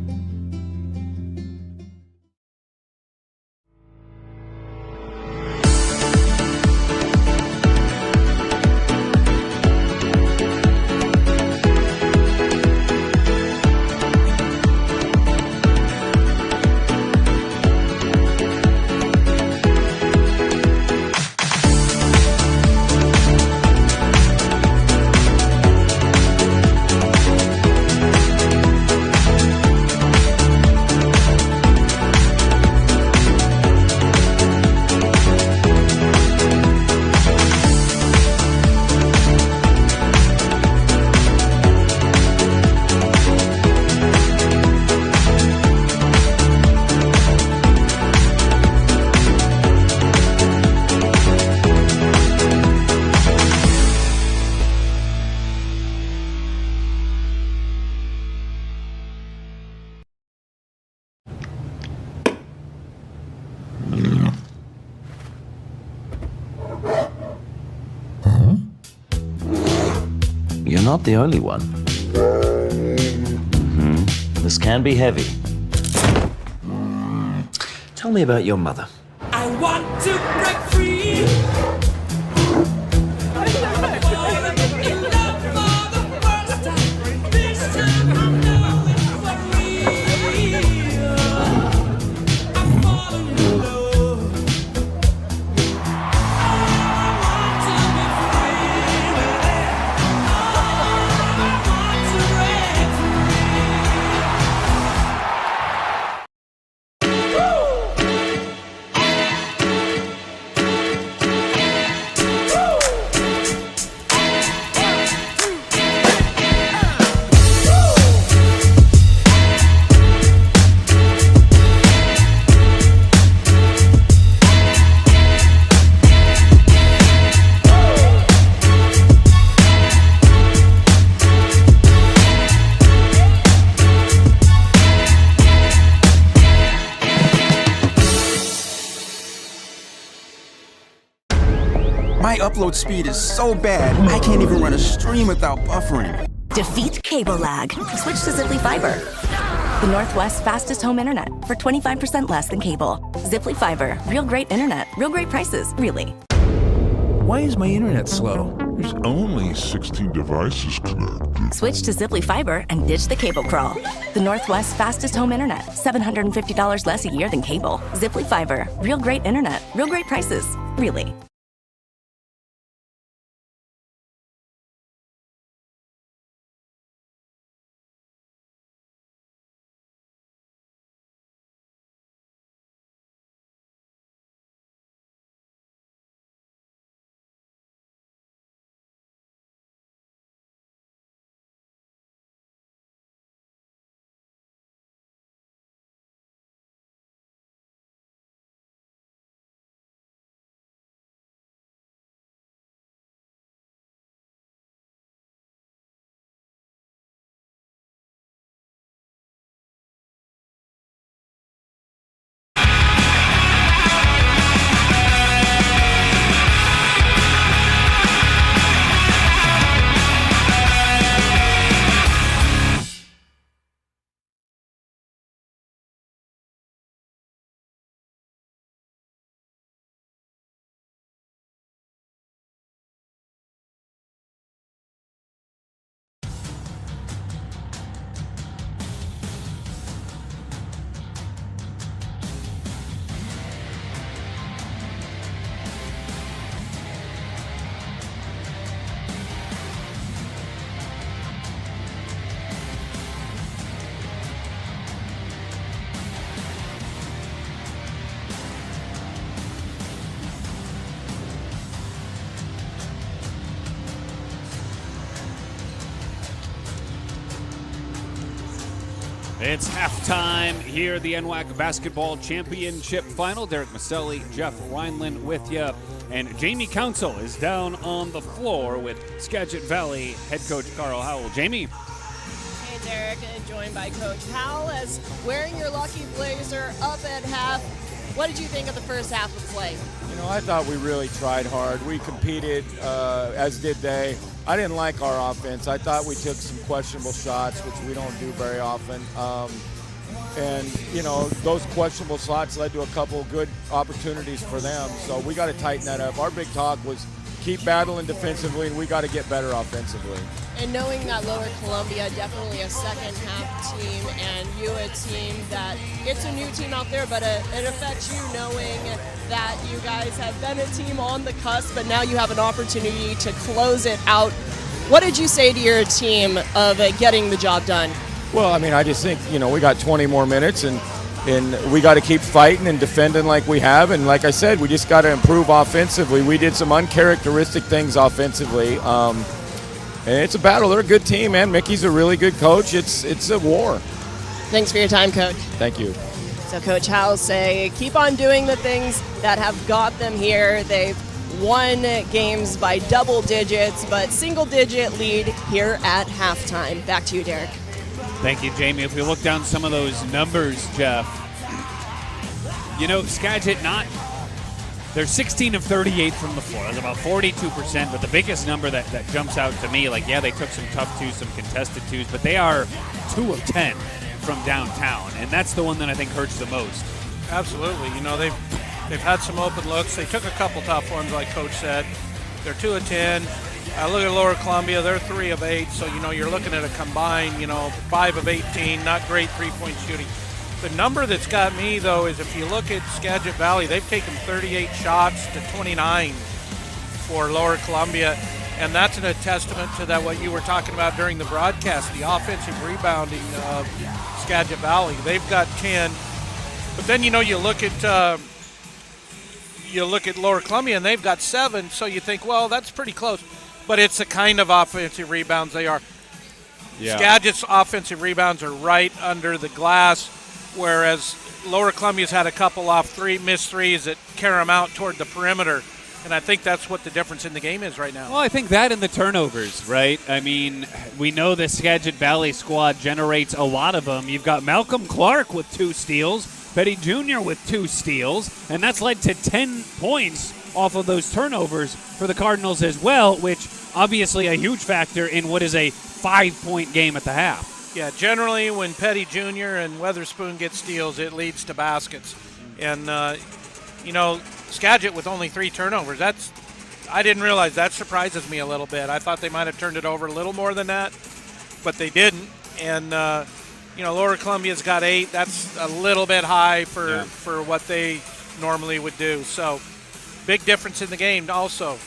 You're not the only one. This can be heavy. Tell me about your mother. I want to break free. My upload speed is so bad, I can't even run a stream without buffering. Defeat cable lag. Switch to Ziply Fiber. The Northwest's fastest home internet for 25% less than cable. Ziply Fiber. Real great internet. Real great prices, really. Why is my internet slow? There's only 16 devices connected. Switch to Ziply Fiber and ditch the cable crawl. The Northwest's fastest home internet. $750 less a year than cable. Ziply Fiber. Real great internet. Real great prices, really. It's halftime here at the NWAC Basketball Championship Final. Derek Maselli, Jeff Rhineland with you. And Jamie Council is down on the floor with Skagit Valley head coach Carl Howell. Jamie? Hey, Derek, joined by Coach Howell, as wearing your lucky blazer up at half. What did you think of the first half of play? I thought we really tried hard. We competed, as did they. I didn't like our offense. I thought we took some questionable shots, which we don't do very often. And those questionable shots led to a couple good opportunities for them. So we got to tighten that up. Our big talk was keep battling defensively, and we got to get better offensively. And knowing that Lower Columbia, definitely a second half team, and you a team that it's a new team out there, but it affects you knowing that you guys have been a team on the cusp, but now you have an opportunity to close it out. What did you say to your team of getting the job done? Well, I just think, we got 20 more minutes, and we got to keep fighting and defending like we have. And like I said, we just got to improve offensively. We did some uncharacteristic things offensively. And it's a battle. They're a good team, man. Mickey's a really good coach. It's a war. Thanks for your time, Coach. Thank you. So Coach Howell say, keep on doing the things that have got them here. They've won games by double digits, but single-digit lead here at halftime. Back to you, Derek. Thank you, Jamie. If we look down some of those numbers, Jeff, Skagit they're 16 of 38 from the floor. That's about 42%, but the biggest number that jumps out to me, they took some tough twos, some contested twos, but they are 2 of 10 from downtown, and that's the one that I think hurts the most. Absolutely. They've had some open looks. They took a couple tough ones, like Coach said. They're 2 of 10. Look at Lower Columbia. They're 3 of 8, so, you're looking at a combined, 5 of 18, not great three-point shooting. The number that's got me, though, is if you look at Skagit Valley, they've taken 38 shots to 29 for Lower Columbia, and that's a testament to that what you were talking about during the broadcast, the offensive rebounding of Skagit Valley. They've got 10, but then you look at Lower Columbia and they've got 7, so you think, well, that's pretty close, but it's the kind of offensive rebounds they are. Yeah. Skagit's offensive rebounds are right under the glass, whereas Lower Columbia's had a couple missed threes that carry them out toward the perimeter. And I think that's what the difference in the game is right now. Well, I think that and the turnovers, right? We know the Skagit Valley squad generates a lot of them. You've got Malcolm Clark with 2 steals, Petty Jr. with 2 steals, and that's led to 10 points off of those turnovers for the Cardinals as well, which obviously a huge factor in what is a 5-point game at the half. Yeah, generally when Petty Jr. and Weatherspoon get steals, it leads to baskets. And, Skagit with only 3 turnovers, I didn't realize. That surprises me a little bit. I thought they might have turned it over a little more than that, but they didn't. And, Lower Columbia's got 8. That's a little bit high for what they normally would do. So, big difference in the game also.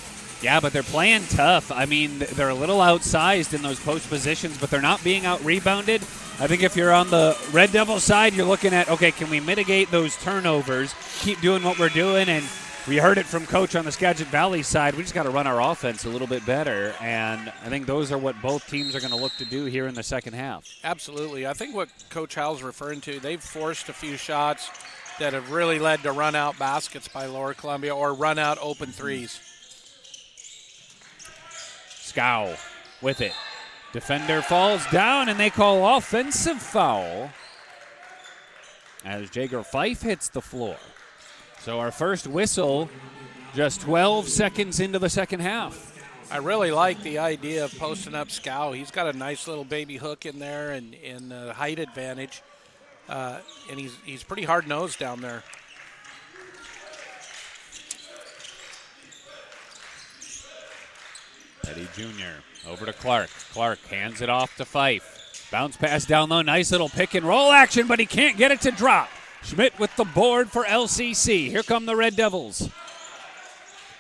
Yeah, but they're playing tough. They're a little outsized in those post positions, but they're not being out-rebounded. I think if you're on the Red Devil side, you're looking at, okay, can we mitigate those turnovers, keep doing what we're doing? And we heard it from Coach on the Skagit Valley side. We just got to run our offense a little bit better, and I think those are what both teams are going to look to do here in the second half. Absolutely. I think what Coach Howell's referring to, they've forced a few shots that have really led to run-out baskets by Lower Columbia or run-out open threes. Scow with it. Defender falls down, and they call offensive foul as Jager Fife hits the floor. So our first whistle just 12 seconds into the second half. I really like the idea of posting up Scow. He's got a nice little baby hook in there and height advantage, and he's pretty hard-nosed down there. Petty Jr. over to Clark. Clark hands it off to Fife. Bounce pass down low. Nice little pick and roll action, but he can't get it to drop. Schmidt with the board for LCC. Here come the Red Devils.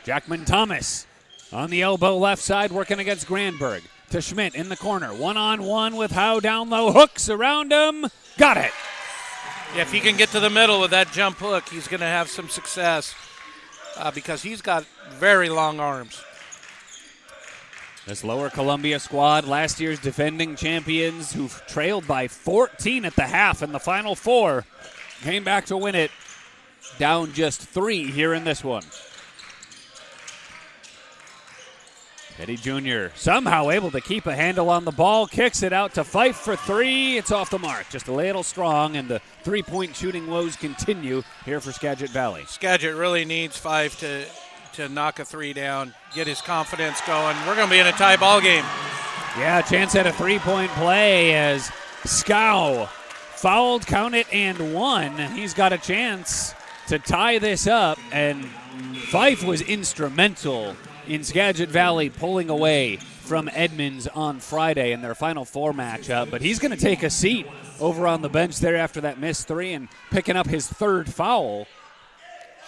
Jackman Thomas on the elbow left side working against Granberg. To Schmidt in the corner. One-on-one with Howe down low. Hooks around him. Got it. Yeah, if he can get to the middle with that jump hook, he's going to have some success because he's got very long arms. This Lower Columbia squad, last year's defending champions who've trailed by 14 at the half in the Final Four, came back to win it, down just 3 here in this one. Petty Jr. somehow able to keep a handle on the ball, kicks it out to Fife for three. It's off the mark, just a little strong, and the three-point shooting woes continue here for Skagit Valley. Skagit really needs Fife to knock a three down, get his confidence going. We're going to be in a tie ball game. Yeah, chance at a three-point play as Scow fouled, count it, and one. He's got a chance to tie this up, and Fife was instrumental in Skagit Valley pulling away from Edmonds on Friday in their Final Four matchup. But he's going to take a seat over on the bench there after that missed three and picking up his third foul.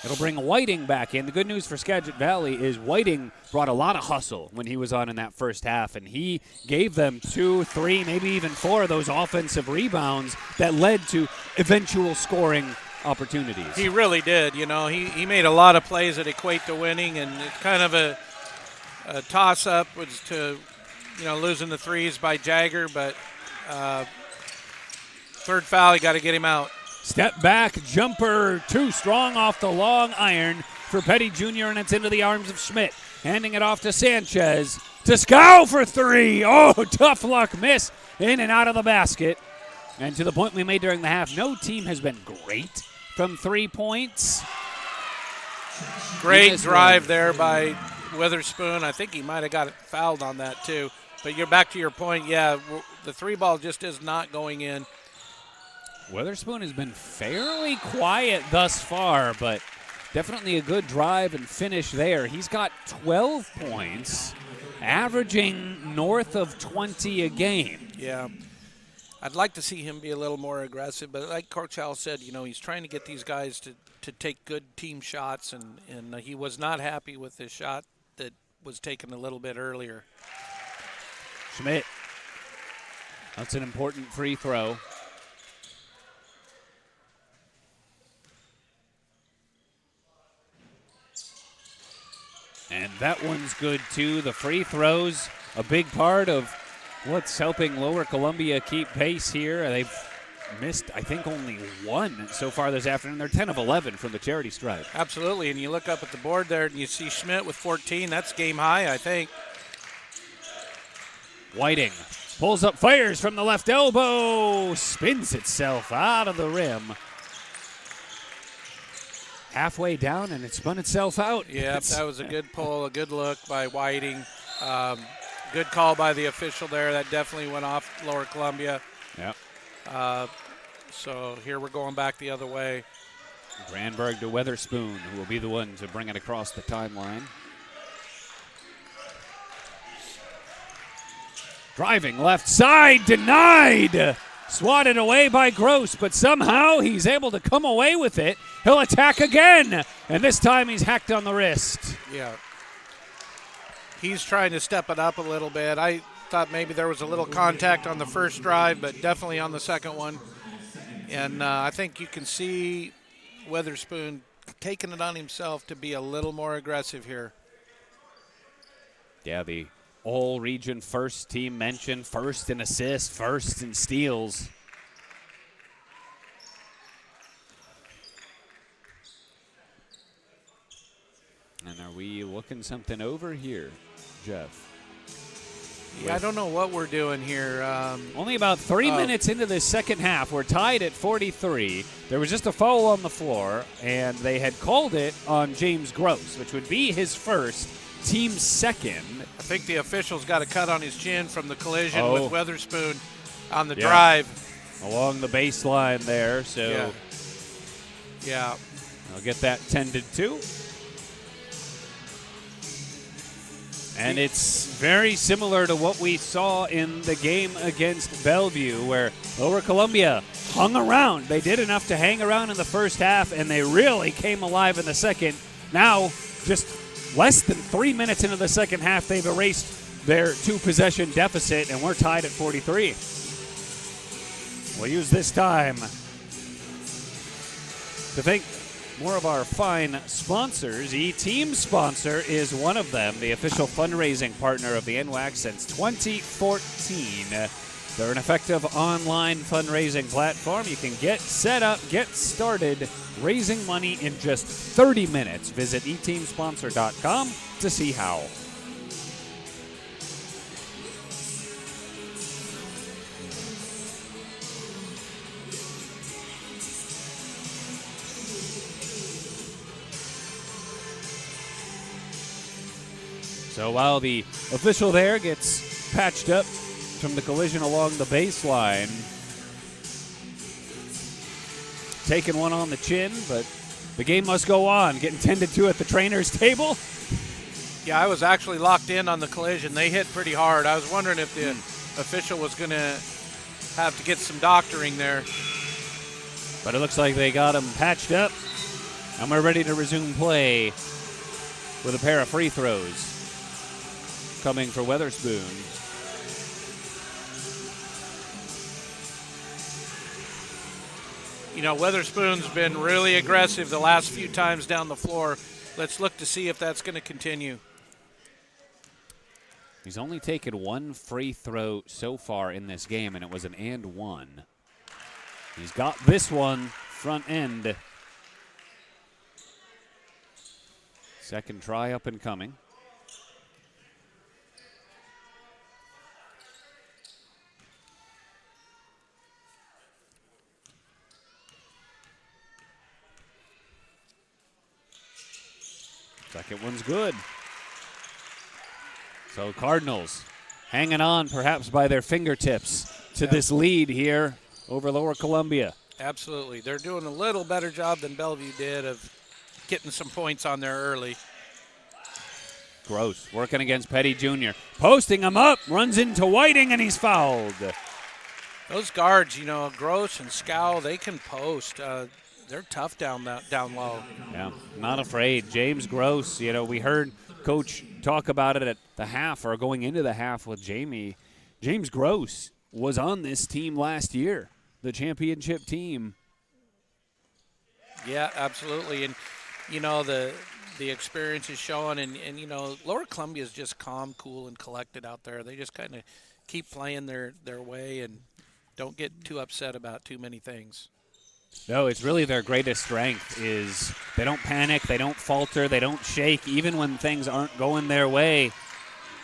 It'll bring Whiting back in. The good news for Skagit Valley is Whiting brought a lot of hustle when he was on in that first half, and he gave them 2, 3, maybe even 4 of those offensive rebounds that led to eventual scoring opportunities. He really did. You know, he made a lot of plays that equate to winning, and it's kind of a toss-up was to, you know, losing the threes by Jagger, but third foul, you got to get him out. Step back, jumper, too strong off the long iron for Petty Jr., and it's into the arms of Schmidt. Handing it off to Sanchez. To Scow for three. Oh, tough luck miss. In and out of the basket. And to the point we made during the half, no team has been great from 3 points. Great drive there by Witherspoon. I think he might have got it fouled on that too. But you're back to your point, yeah, the three ball just is not going in. Witherspoon has been fairly quiet thus far, but definitely a good drive and finish there. He's got 12 points, averaging north of 20 a game. Yeah. I'd like to see him be a little more aggressive, but like Coach Howell said, you know, he's trying to get these guys to take good team shots, and he was not happy with his shot that was taken a little bit earlier. Schmidt. That's an important free throw. And that one's good, too. The free throws, a big part of what's helping Lower Columbia keep pace here. They've missed, I think, only one so far this afternoon. They're 10 of 11 from the charity stripe. Absolutely, and you look up at the board there, and you see Schmidt with 14. That's game high, I think. Whiting pulls up, fires from the left elbow, spins itself out of the rim. Halfway down, and it spun itself out. Yeah, that was a good pull, a good look by Whiting. Good call by the official there. That definitely went off Lower Columbia. Yep. So here we're going back the other way. Granberg to Weatherspoon, who will be the one to bring it across the timeline. Driving left side, denied. Swatted away by Gross, but somehow he's able to come away with it. He'll attack again, and this time he's hacked on the wrist. Yeah. He's trying to step it up a little bit. I thought maybe there was a little contact on the first drive, but definitely on the second one. And I think you can see Witherspoon taking it on himself to be a little more aggressive here. Yeah, the all-region first team mentioned, first in assists, first in steals. And are we looking something over here, Jeff? Yeah, I don't know what we're doing here. Only about 3 minutes into this second half. We're tied at 43. There was just a foul on the floor, and they had called it on James Gross, which would be his first, team second. I think the official's got a cut on his chin from the collision with Witherspoon on the Yeah. drive. Along the baseline there, so yeah. I'll get that tended to. And it's very similar to what we saw in the game against Bellevue, where Lower Columbia hung around. They did enough to hang around in the first half, and they really came alive in the second. Now, just less than 3 minutes into the second half, they've erased their two-possession deficit, and we're tied at 43. We'll use this time to thank more of our fine sponsors. E-Team Sponsor is one of them, the official fundraising partner of the NWAC since 2014. They're an effective online fundraising platform. You can get set up, get started, raising money in just 30 minutes. Visit eteamsponsor.com to see how. So while the official there gets patched up from the collision along the baseline, taking one on the chin, but the game must go on. Getting tended to at the trainer's table. Yeah, I was actually locked in on the collision. They hit pretty hard. I was wondering if the official was going to have to get some doctoring there. But it looks like they got him patched up, and we're ready to resume play with a pair of free throws coming for Weatherspoon. You know, Weatherspoon's been really aggressive the last few times down the floor. Let's look to see if that's going to continue. He's only taken one free throw so far in this game, and it was an and one. He's got this one front end. Second try up and coming. Second one's good. So Cardinals hanging on perhaps by their fingertips to this lead here over Lower Columbia. Absolutely. They're doing a little better job than Bellevue did of getting some points on there early. Gross working against Petty Jr. Posting him up, runs into Whiting, and he's fouled. Those guards, you know, Gross and Scow, they can post. They're tough down low. Yeah, not afraid. James Gross, you know, we heard Coach talk about it at the half or going into the half with Jamie. James Gross was on this team last year, the championship team. Yeah, absolutely. And, you know, the experience is showing. And, you know, Lower Columbia is just calm, cool, and collected out there. They just kind of keep playing their way and don't get too upset about too many things. No, it's really their greatest strength is they don't panic, they don't falter, they don't shake, even when things aren't going their way.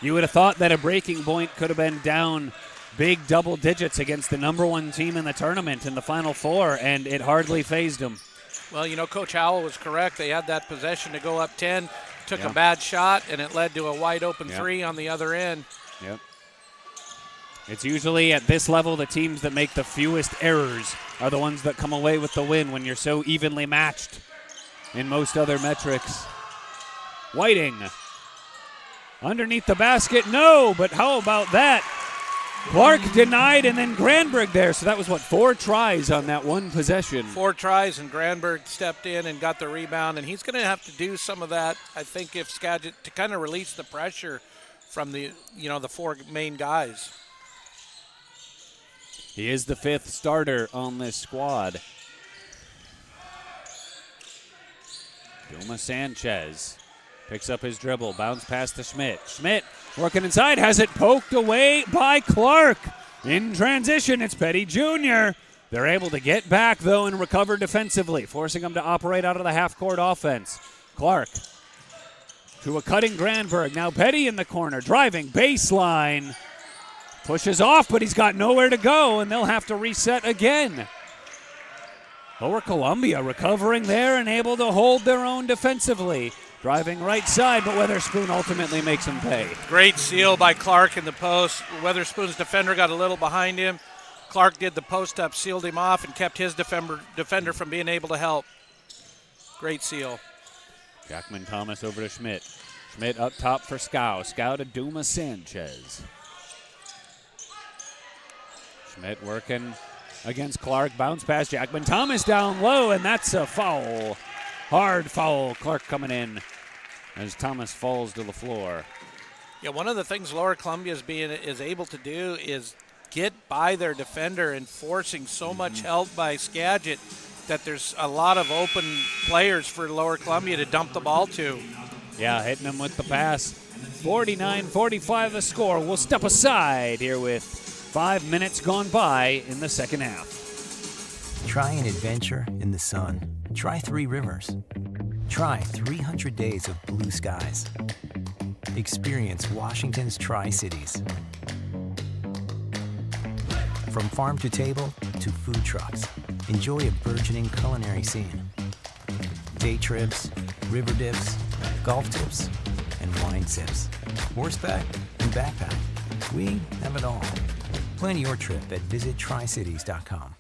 You would have thought that a breaking point could have been down big double digits against the number one team in the tournament in the Final Four, and it hardly fazed them. Well, you know, Coach Howell was correct. They had that possession to go up 10, took a bad shot, and it led to a wide-open three on the other end. Yep. It's usually at this level the teams that make the fewest errors are the ones that come away with the win when you're so evenly matched in most other metrics. Whiting underneath the basket, no, but how about that? Clark denied, and then Granberg there. So that was, 4 tries on that one possession. 4 tries, and Granberg stepped in and got the rebound, and he's going to have to do some of that, I think, if Skagit, to kind of release the pressure from the 4 main guys. He is the 5th starter on this squad. Duma Sanchez picks up his dribble, bounce pass to Schmidt. Schmidt working inside, has it poked away by Clark. In transition, it's Petty Jr. They're able to get back, though, and recover defensively, forcing them to operate out of the half-court offense. Clark to a cutting Granberg. Now Petty in the corner, driving baseline. Pushes off, but he's got nowhere to go, and they'll have to reset again. Lower Columbia recovering there and able to hold their own defensively. Driving right side, but Weatherspoon ultimately makes him pay. Great steal by Clark in the post. Weatherspoon's defender got a little behind him. Clark did the post up, sealed him off, and kept his defender from being able to help. Great seal. Jackman Thomas over to Schmidt. Schmidt up top for Scow. Scow to Duma Sanchez. Schmidt working against Clark. Bounce pass. Jackman Thomas down low, and that's a foul. Hard foul. Clark coming in as Thomas falls to the floor. Yeah, one of the things Lower Columbia is able to do is get by their defender and forcing so much help by Skagit that there's a lot of open players for Lower Columbia to dump the ball to. Yeah, hitting them with the pass. 49-45 the score. We'll step aside here with 5 minutes gone by in the second half. Try an adventure in the sun. Try 3 rivers. Try 300 days of blue skies. Experience Washington's Tri-Cities. From farm to table to food trucks, enjoy a burgeoning culinary scene. Day trips, river dips, golf tips, and wine sips. horseback, and backpack. We have it all. Plan your trip at visittricities.com.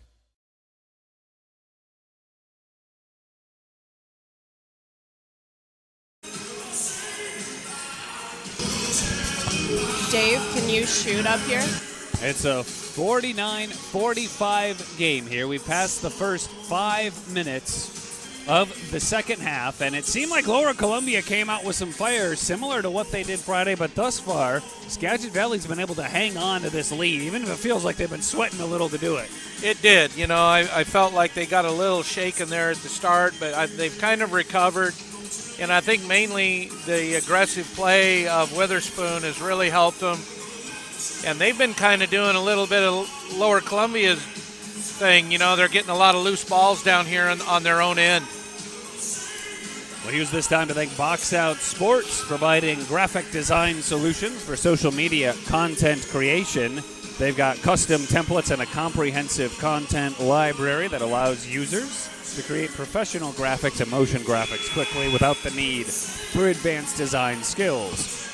Dave, can you shoot up here? It's a 49-45 game here. We passed the first 5 minutes of the second half, and it seemed like Lower Columbia came out with some fire similar to what they did Friday, but thus far, Skagit Valley's been able to hang on to this lead, even if it feels like they've been sweating a little to do it. It did. You know, I felt like they got a little shaken there at the start, but they've kind of recovered. And I think mainly the aggressive play of Witherspoon has really helped them. And they've been kind of doing a little bit of Lower Columbia's thing. You know, they're getting a lot of loose balls down here on their own end. We'll use this time to thank Box Out Sports, providing graphic design solutions for social media content creation. They've got custom templates and a comprehensive content library that allows users to create professional graphics and motion graphics quickly without the need for advanced design skills.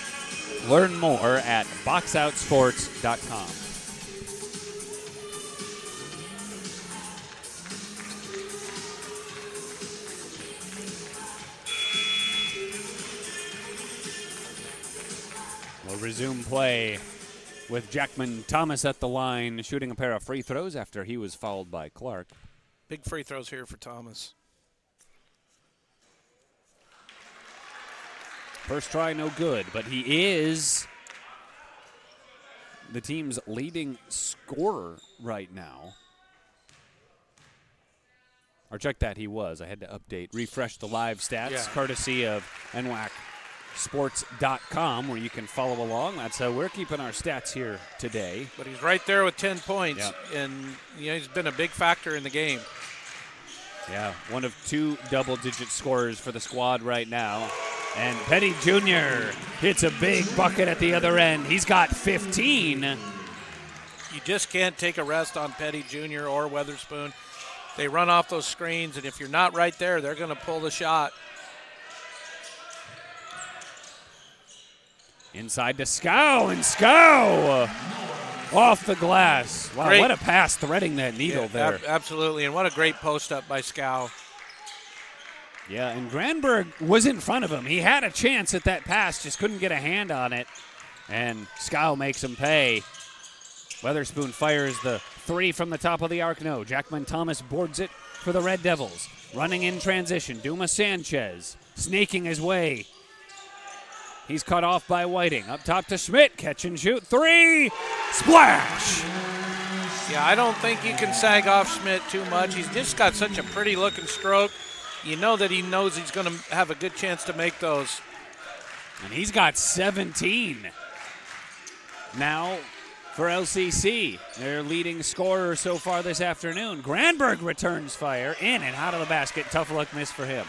Learn more at boxoutsports.com. We'll resume play with Jackman Thomas at the line, shooting a pair of free throws after he was fouled by Clark. Big free throws here for Thomas. First try, no good, but he is the team's leading scorer right now. Or check that, he was. I had to refresh the live stats, courtesy of NWACsports.com, where you can follow along. That's how we're keeping our stats here today. But he's right there with 10 points, and he's been a big factor in the game. Yeah, one of 2 double-digit scorers for the squad right now. And Petty Jr. hits a big bucket at the other end. He's got 15. You just can't take a rest on Petty Jr. or Witherspoon. They run off those screens, and if you're not right there, they're going to pull the shot. Inside to Scow, and Scow off the glass. Wow, great. What a pass, threading that needle there. Absolutely, and what a great post up by Scow. Yeah, and Granberg was in front of him. He had a chance at that pass, just couldn't get a hand on it. And Scow makes him pay. Witherspoon fires the 3 from the top of the arc. No, Jackman Thomas boards it for the Red Devils. Running in transition, Duma Sanchez snaking his way. He's cut off by Whiting. Up top to Schmidt. Catch and shoot. 3. Splash! Yeah, I don't think you can sag off Schmidt too much. He's just got such a pretty looking stroke. You know that he knows he's going to have a good chance to make those. And he's got 17 now for LCC. Their leading scorer so far this afternoon. Granberg returns fire in and out of the basket. Tough luck miss for him.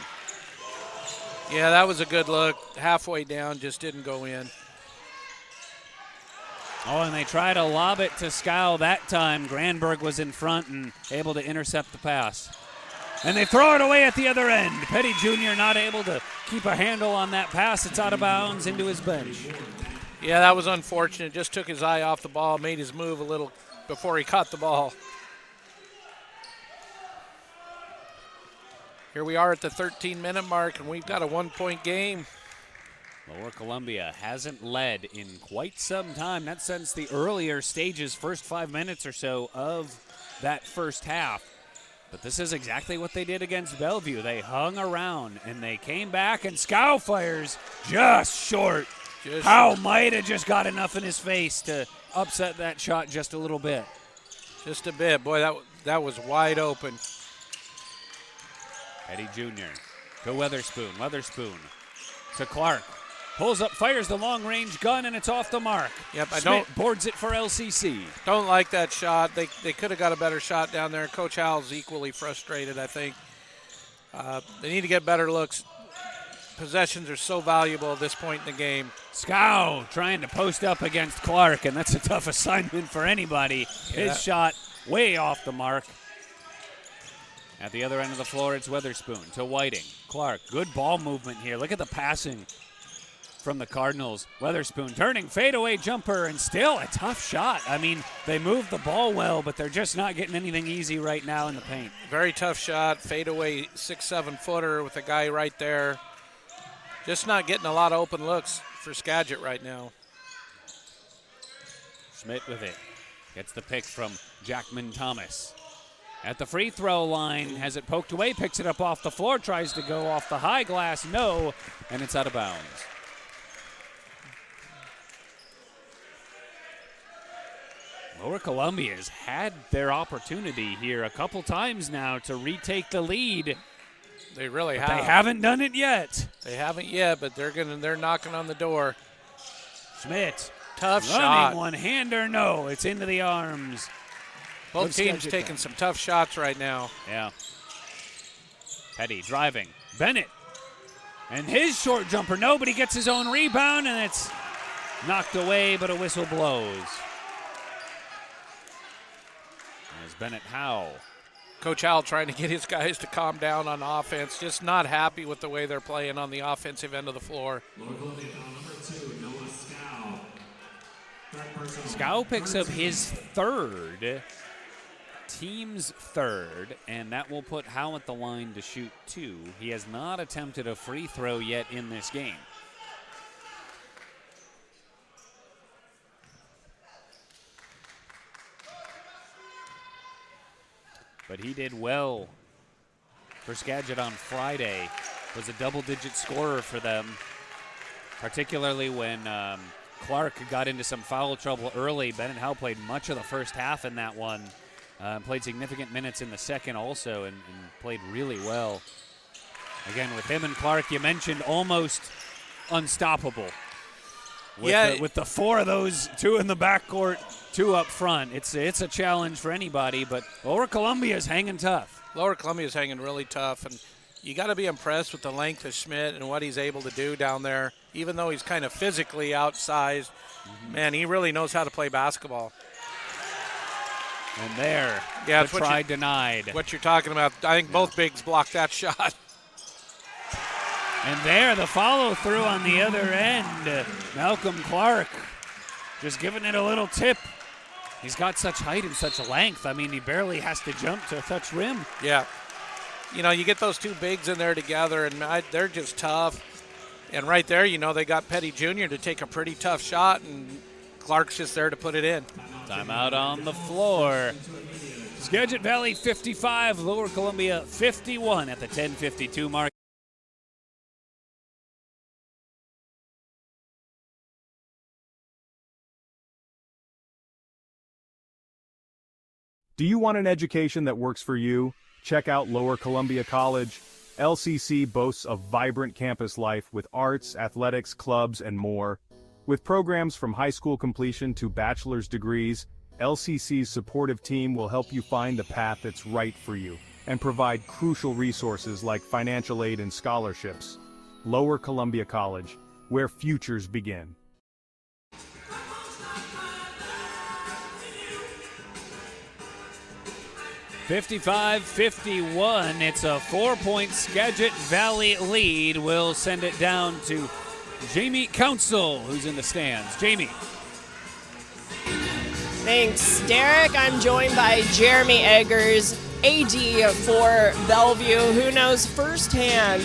Yeah, that was a good look. Halfway down, just didn't go in. Oh, and they try to lob it to Scow that time. Granberg was in front and able to intercept the pass. And they throw it away at the other end. Petty Jr. not able to keep a handle on that pass. It's out of bounds into his bench. Yeah, that was unfortunate. Just took his eye off the ball, made his move a little before he caught the ball. Here we are at the 13-minute mark, and we've got a 1-point game. Lower Columbia hasn't led in quite some time. Not since the earlier stages, first 5 minutes or so of that first half. But this is exactly what they did against Bellevue. They hung around, and they came back, and Scow fires just short. Howe might have just got enough in his face to upset that shot just a little bit. Just a bit. Boy, that was wide open. Petty Jr. to Witherspoon. Witherspoon to Clark. Pulls up, fires the long-range gun, and it's off the mark. Yep, Schmidt boards it for LCC. Don't like that shot. They could have got a better shot down there. Coach Howell's equally frustrated, I think. They need to get better looks. Possessions are so valuable at this point in the game. Scow trying to post up against Clark, and that's a tough assignment for anybody. Yeah. His shot way off the mark. At the other end of the floor, it's Witherspoon to Whiting. Clark, good ball movement here. Look at the passing from the Cardinals. Weatherspoon turning fadeaway jumper, and still a tough shot. I mean, they moved the ball well, but they're just not getting anything easy right now in the paint. Very tough shot, fadeaway 6-7 footer with a guy right there. Just not getting a lot of open looks for Skagit right now. Schmidt with it. Gets the pick from Jackman Thomas. At the free throw line, has it poked away, picks it up off the floor, tries to go off the high glass, no, and it's out of bounds. Lower Columbia's had their opportunity here a couple times now to retake the lead. They really but have. They haven't done it yet. They haven't yet, but they're knocking on the door. Schmidt. Tough running shot. One-hander, no, it's into the arms. Both teams taking some tough shots right now. Yeah. Petty driving. Bennett. And his short jumper, nobody gets his own rebound, and it's knocked away, but a whistle blows. As Bennett Howe. Coach Howell trying to get his guys to calm down on offense, just not happy with the way they're playing on the offensive end of the floor. Scow picks up his third, team's third, and that will put Howe at the line to shoot 2. He has not attempted a free throw yet in this game. But he did well for Skagit on Friday. Was a double-digit scorer for them, particularly when Clark got into some foul trouble early. Bennett Howe played much of the first half in that one. Played significant minutes in the second also and played really well. Again, with him and Clark, you mentioned almost unstoppable. With the 4 of those, 2 in the backcourt, 2 up front. It's a challenge for anybody, but Lower Columbia's hanging tough. Lower Columbia's hanging really tough, and you got to be impressed with the length of Schmidt and what he's able to do down there. Even though he's kind of physically outsized, man, he really knows how to play basketball. And there, the try denied. What you're talking about, I think both bigs blocked that shot. And there, the follow-through on the other end. Malcolm Clark just giving it a little tip. He's got such height and such length. I mean, he barely has to jump to touch rim. Yeah. You know, you get those 2 bigs in there together, and they're just tough. And right there, you know, they got Petty Jr. to take a pretty tough shot, and Clark's just there to put it in. Timeout on the floor. Skagit Valley 55, Lower Columbia 51 at the 10:52 mark. Do you want an education that works for you? Check out Lower Columbia College. LCC boasts a vibrant campus life with arts, athletics, clubs, and more. With programs from high school completion to bachelor's degrees, LCC's supportive team will help you find the path that's right for you and provide crucial resources like financial aid and scholarships. Lower Columbia College, where futures begin. (55-51). It's a 4-point Skagit Valley lead. We'll send it down to Jamie Council, who's in the stands. Jamie. Thanks, Derek. I'm joined by Jeremy Eggers, AD for Bellevue, who knows firsthand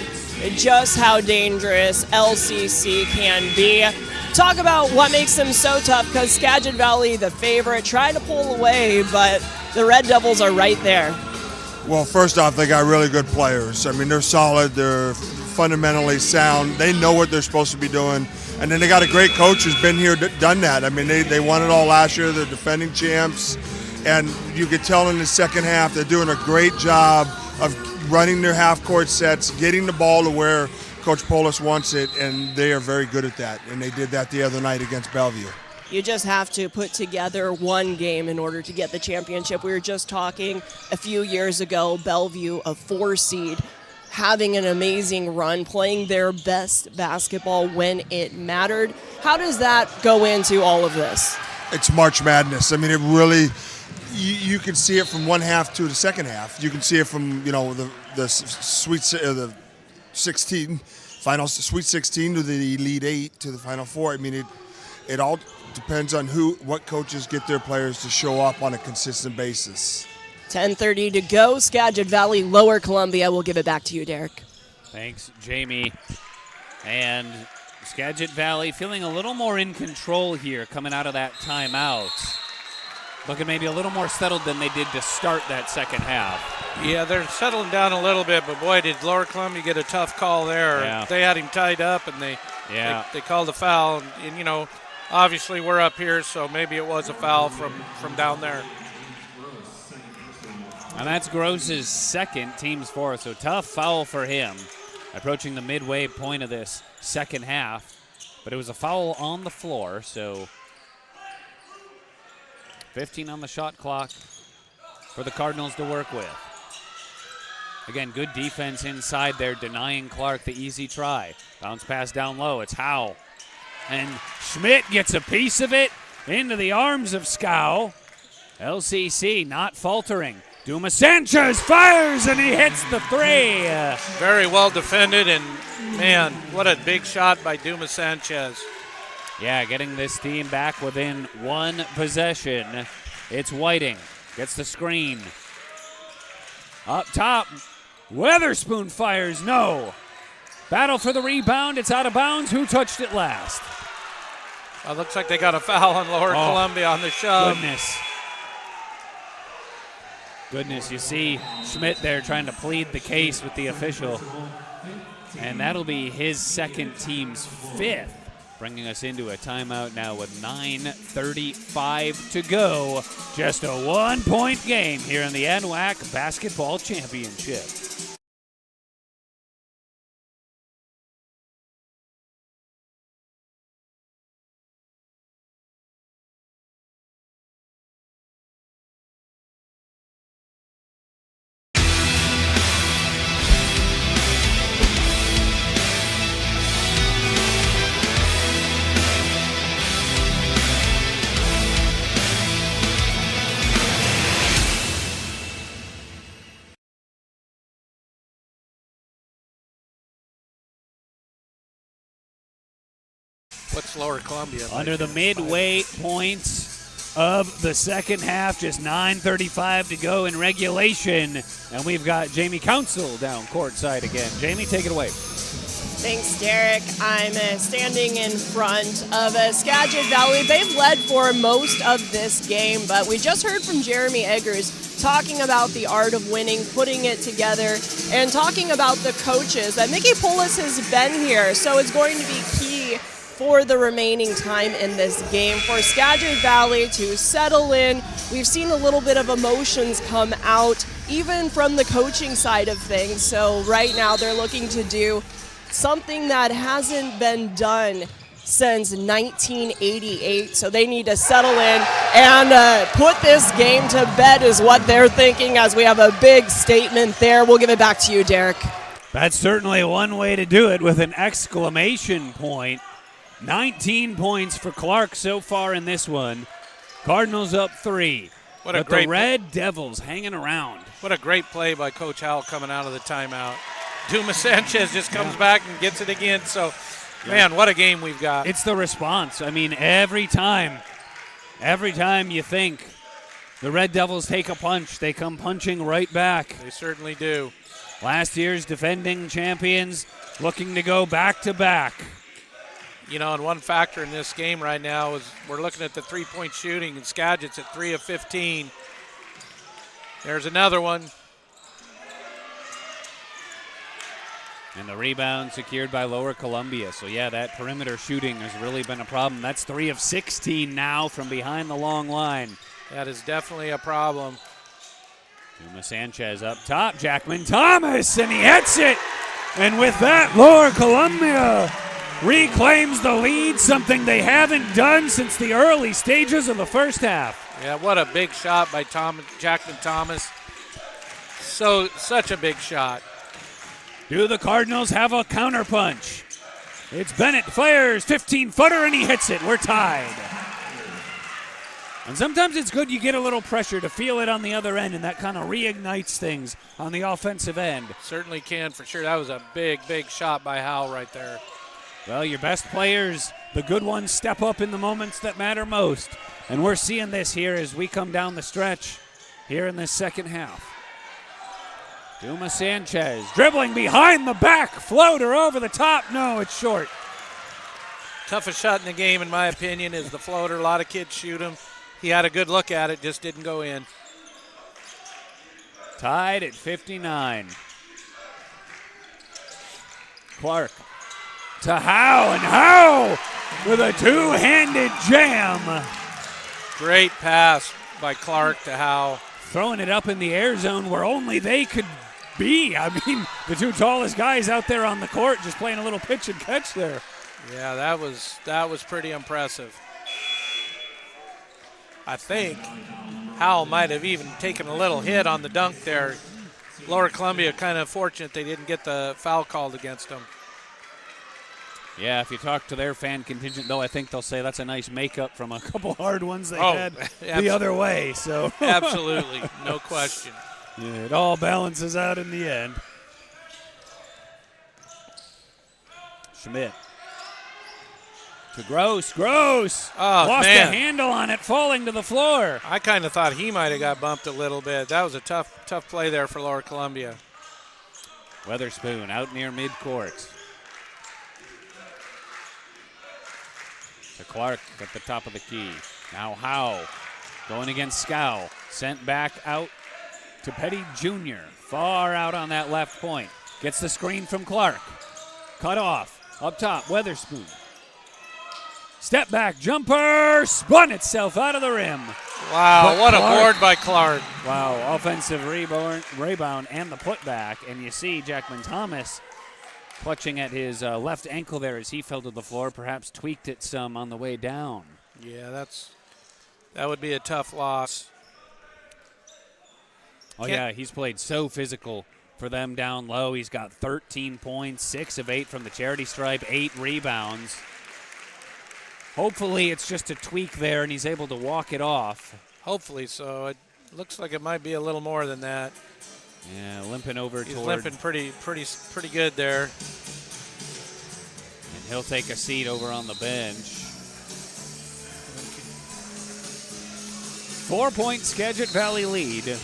just how dangerous LCC can be. Talk about what makes them so tough, because Skagit Valley, the favorite, tried to pull away, but the Red Devils are right there. Well, first off, they got really good players. I mean, they're solid. They're fundamentally sound. They know what they're supposed to be doing. And then they got a great coach who's been here, done that. I mean, they won it all last year. They're defending champs. And you could tell in the second half they're doing a great job of running their half-court sets, getting the ball to where Coach Polis wants it, and they are very good at that. And they did that the other night against Bellevue. You just have to put together one game in order to get the championship. We were just talking a few years ago, Bellevue, a 4 seed, having an amazing run, playing their best basketball when it mattered. How does that go into all of this? It's March Madness. I mean, it really, you can see it from one half to the second half. You can see it from, you know, the 16 final Sweet 16 to the Elite 8 to the Final Four. I mean, it all depends on what coaches get their players to show up on a consistent basis. 10:30 to go. Skagit Valley, Lower Columbia. We'll give it back to you, Derek. Thanks, Jamie. And Skagit Valley feeling a little more in control here coming out of that timeout. Looking maybe a little more settled than they did to start that second half. Yeah, they're settling down a little bit, but boy, did Lower Columbia get a tough call there. Yeah. They had him tied up, and they called a foul. And, you know, obviously we're up here, so maybe it was a foul from down there. And that's Gross's second, team's fourth, so tough foul for him. Approaching the midway point of this second half, but it was a foul on the floor, so 15 on the shot clock for the Cardinals to work with. Again, good defense inside there, denying Clark the easy try. Bounce pass down low, it's Howe. And Schmidt gets a piece of it into the arms of Scow. LCC not faltering. Dumas Sanchez fires and he hits the three. Very well defended, and man, what a big shot by Dumas Sanchez. Yeah, getting this team back within one possession. It's Whiting, gets the screen. Up top, Weatherspoon fires, no. Battle for the rebound, it's out of bounds. Who touched it last? Looks like they got a foul on Lower Columbia on the shove. Goodness, you see Schmidt there trying to plead the case with the official. And that'll be his second, team's fifth, bringing us into a timeout now with 9:35 to go. Just a 1-point game here in the NWAC Basketball Championship. What's Lower Columbia? Under the midway points of the second half, just 9:35 to go in regulation. And we've got Jamie Council down courtside again. Jamie, take it away. Thanks, Derek. I'm standing in front of Skagit Valley. They've led for most of this game, but we just heard from Jeremy Eggers talking about the art of winning, putting it together, and talking about the coaches. That Mickey Poulos has been here, so it's going to be key for the remaining time in this game for Skagit Valley to settle in. We've seen a little bit of emotions come out, even from the coaching side of things. So right now they're looking to do something that hasn't been done since 1988. So they need to settle in and put this game to bed is what they're thinking, as we have a big statement there. We'll give it back to you, Derek. That's certainly one way to do it, with an exclamation point. 19 points for Clark so far in this one. Cardinals up 3. But the Red Devils hanging around. What a great play by Coach Howell coming out of the timeout. Dumas Sanchez just comes back and gets it again. So, man, what a game we've got. It's the response. I mean, every time you think the Red Devils take a punch, they come punching right back. They certainly do. Last year's defending champions looking to go back-to-back. You know, and one factor in this game right now is we're looking at the three-point shooting, and Skagit's at 3 of 15. There's another one. And the rebound secured by Lower Columbia. So, yeah, that perimeter shooting has really been a problem. That's 3 of 16 now from behind the long line. That is definitely a problem. Dumas Sanchez up top. Jackman Thomas, and he hits it. And with that, Lower Columbia reclaims the lead, something they haven't done since the early stages of the first half. Yeah, what a big shot by Jackman Thomas. Such a big shot. Do the Cardinals have a counterpunch? It's Bennett fires, 15-footer, and he hits it. We're tied. And sometimes it's good you get a little pressure to feel it on the other end, and that kind of reignites things on the offensive end. Certainly can, for sure. That was a big, big shot by Howell right there. Well, your best players, the good ones, step up in the moments that matter most. And we're seeing this here as we come down the stretch here in this second half. Duma Sanchez dribbling behind the back, floater over the top. No, it's short. Toughest shot in the game, in my opinion, is the floater. A lot of kids shoot him. He had a good look at it, just didn't go in. Tied at 59. Clark to Howe, and Howe with a two-handed jam. Great pass by Clark to Howe. Throwing it up in the air zone where only they could be. I mean, the two tallest guys out there on the court just playing a little pitch and catch there. Yeah, that was pretty impressive. I think Howell might have even taken a little hit on the dunk there. Lower Columbia kind of fortunate they didn't get the foul called against them. Yeah, if you talk to their fan contingent, though, I think they'll say that's a nice makeup from a couple hard ones they had the other way. So absolutely, no question. Yeah, it all balances out in the end. Schmidt to Gross. Lost man. a handle on it, falling to the floor. I kind of thought he might have got bumped a little bit. That was a tough play there for Lower Columbia. Weatherspoon out near midcourt. To Clark at the top of the key. Now Howe going against Scow. Sent back out to Petty Jr. Far out on that left point. Gets the screen from Clark. Cut off. Up top, Weatherspoon. Step back jumper. Spun itself out of the rim. Wow, But what Clark, a board by Clark. Wow, offensive rebound and the putback. And you see Jackman Thomas clutching at his left ankle there as he fell to the floor, perhaps tweaked it some on the way down. Yeah, that would be a tough loss. Oh, yeah, he's played so physical for them down low. He's got 13 points, 6 of 8 from the charity stripe, 8 rebounds. Hopefully it's just a tweak there and he's able to walk it off. Hopefully so. It looks like it might be a little more than that. Yeah, limping over He's toward. limping pretty good there. And he'll take a seat over on the bench. 4-point Skagit Valley lead.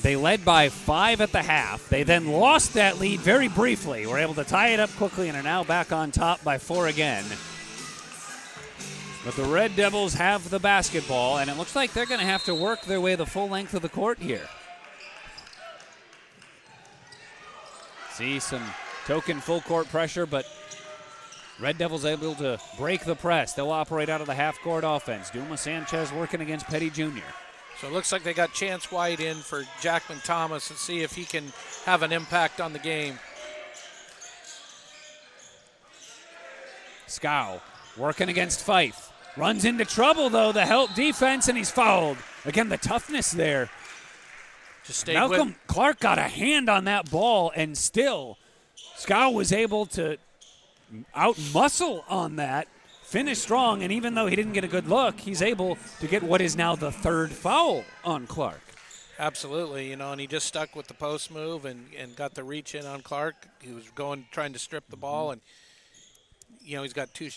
They led by 5 at the half. They then lost that lead very briefly. Were able to tie it up quickly and are now back on top by 4 again. But the Red Devils have the basketball, and it looks like they're going to have to work their way the full length of the court here. See some token full court pressure, but Red Devils able to break the press. They'll operate out of the half court offense. Duma Sanchez working against Petty Jr. So it looks like they got Chance White in for Jackman Thomas and see if he can have an impact on the game. Scow working against Fife. Runs into trouble, though, the help defense, and he's fouled. Again, the toughness there. Just stay Malcolm Clark got a hand on that ball, and still Scow was able to out-muscle on that, finish strong, and even though he didn't get a good look, he's able to get what is now the 3rd foul on Clark. Absolutely, and he just stuck with the post move and got the reach in on Clark. He was trying to strip the ball, and he's got two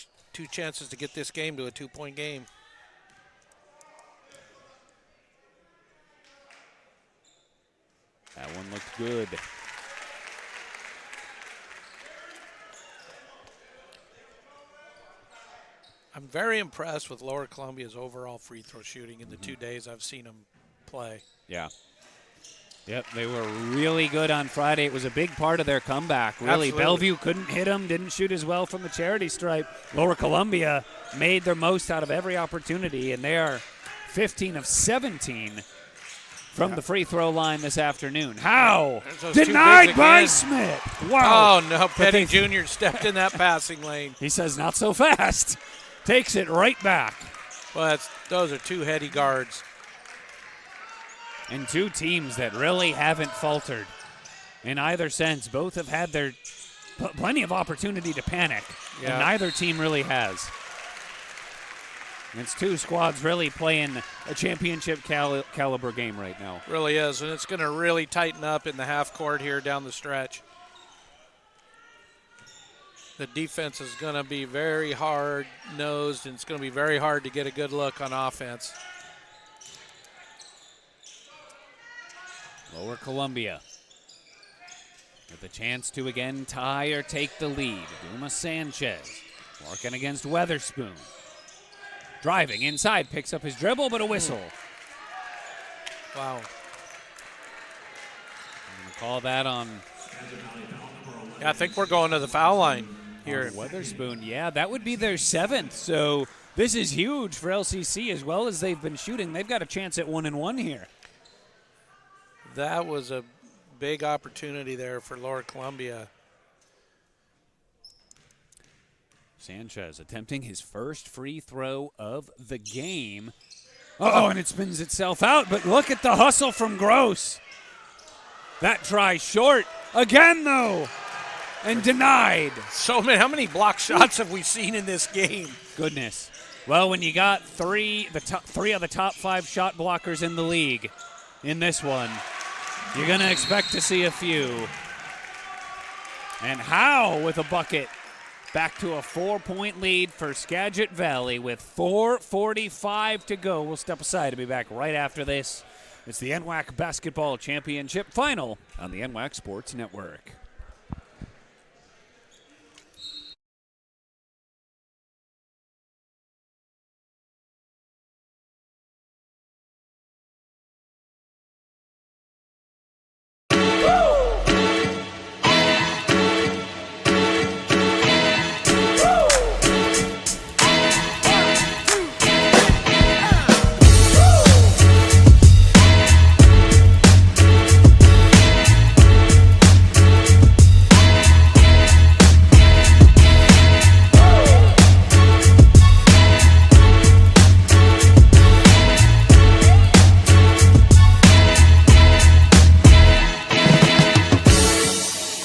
chances to get this game to a 2-point game. That one looked good. I'm very impressed with Lower Columbia's overall free throw shooting in the 2 days I've seen them play. Yeah. Yep, they were really good on Friday. It was a big part of their comeback, really. Absolutely. Bellevue couldn't hit them, didn't shoot as well from the charity stripe. Lower Columbia made their most out of every opportunity, and they are 15 of 17 from the free throw line this afternoon. How? Denied by Smith. Wow. Oh, no. Petty Jr. stepped in that passing lane. He says, not so fast. Takes it right back. Well, those are two heady guards. And two teams that really haven't faltered in either sense. Both have had their plenty of opportunity to panic, and neither team really has. It's two squads really playing a championship caliber game right now. Really is, and it's going to really tighten up in the half court here down the stretch. The defense is going to be very hard-nosed, and it's going to be very hard to get a good look on offense. Lower Columbia with a chance to again tie or take the lead. Duma Sanchez working against Weatherspoon. Driving inside, picks up his dribble, but a whistle. Wow. I'm going to call that on. Yeah, I think we're going to the foul line here. Weatherspoon, yeah, that would be their 7th. So this is huge for LCC as well as they've been shooting. They've got a chance at 1-1 here. That was a big opportunity there for Lower Columbia. Sanchez attempting his first free throw of the game. Oh, and it spins itself out, but look at the hustle from Gross. That try short again, though, and denied. So many, how many block shots have we seen in this game? Goodness. Well, when you got three of the top 5 shot blockers in the league in this one, you're going to expect to see a few. And Howe with a bucket. Back to a 4-point lead for Skagit Valley with 4:45 to go. We'll step aside to be back right after this. It's the NWAC Basketball Championship Final on the NWAC Sports Network.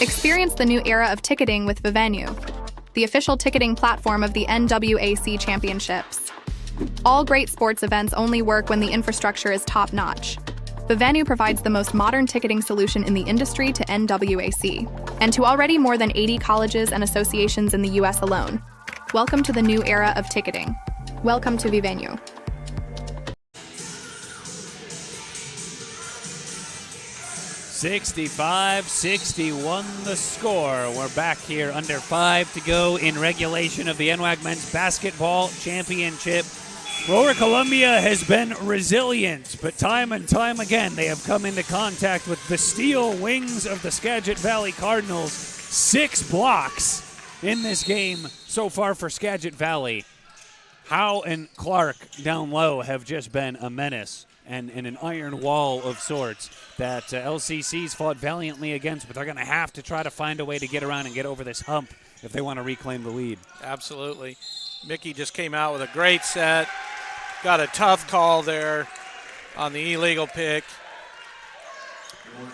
Experience the new era of ticketing with Vivenue, the official ticketing platform of the NWAC Championships. All great sports events only work when the infrastructure is top-notch. Vivenue provides the most modern ticketing solution in the industry to NWAC, and to already more than 80 colleges and associations in the U.S. alone. Welcome to the new era of ticketing. Welcome to Vivenue. (65-61) the score. We're back here under 5 to go in regulation of the NWAC Men's Basketball Championship. Lower Columbia has been resilient, but time and time again they have come into contact with the steel wings of the Skagit Valley Cardinals. 6 blocks in this game so far for Skagit Valley. Howe and Clark down low have just been a menace and an iron wall of sorts that LCC's fought valiantly against, but they're going to have to try to find a way to get around and get over this hump if they want to reclaim the lead. Absolutely. Mickey just came out with a great set. Got a tough call there on the illegal pick.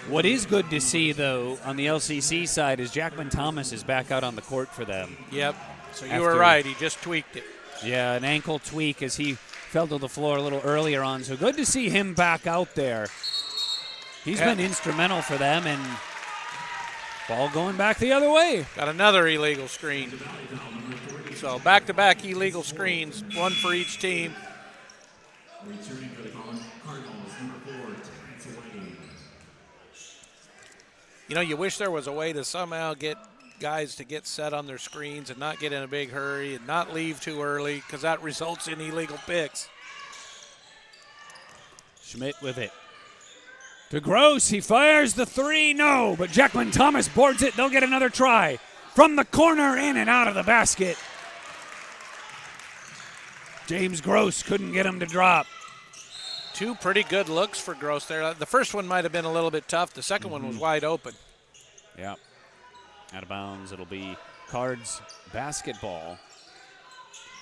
What is good to see, though, on the LCC side is Jackman Thomas is back out on the court for them. Yep. So you were right. He just tweaked it. Yeah, an ankle tweak as he fell to the floor a little earlier on. So good to see him back out there. He's been instrumental for them, and ball going back the other way. Got another illegal screen. So back-to-back illegal screens, one for each team. You know, you wish there was a way to somehow get guys to get set on their screens and not get in a big hurry and not leave too early, because that results in illegal picks. Schmidt with it. To Gross, he fires the 3, no, but Jackman Thomas boards it. They'll get another try. From the corner, in and out of the basket. James Gross couldn't get him to drop. 2 pretty good looks for Gross there. The first one might have been a little bit tough. The second one was wide open. Yeah. Out of bounds, it'll be Cards basketball.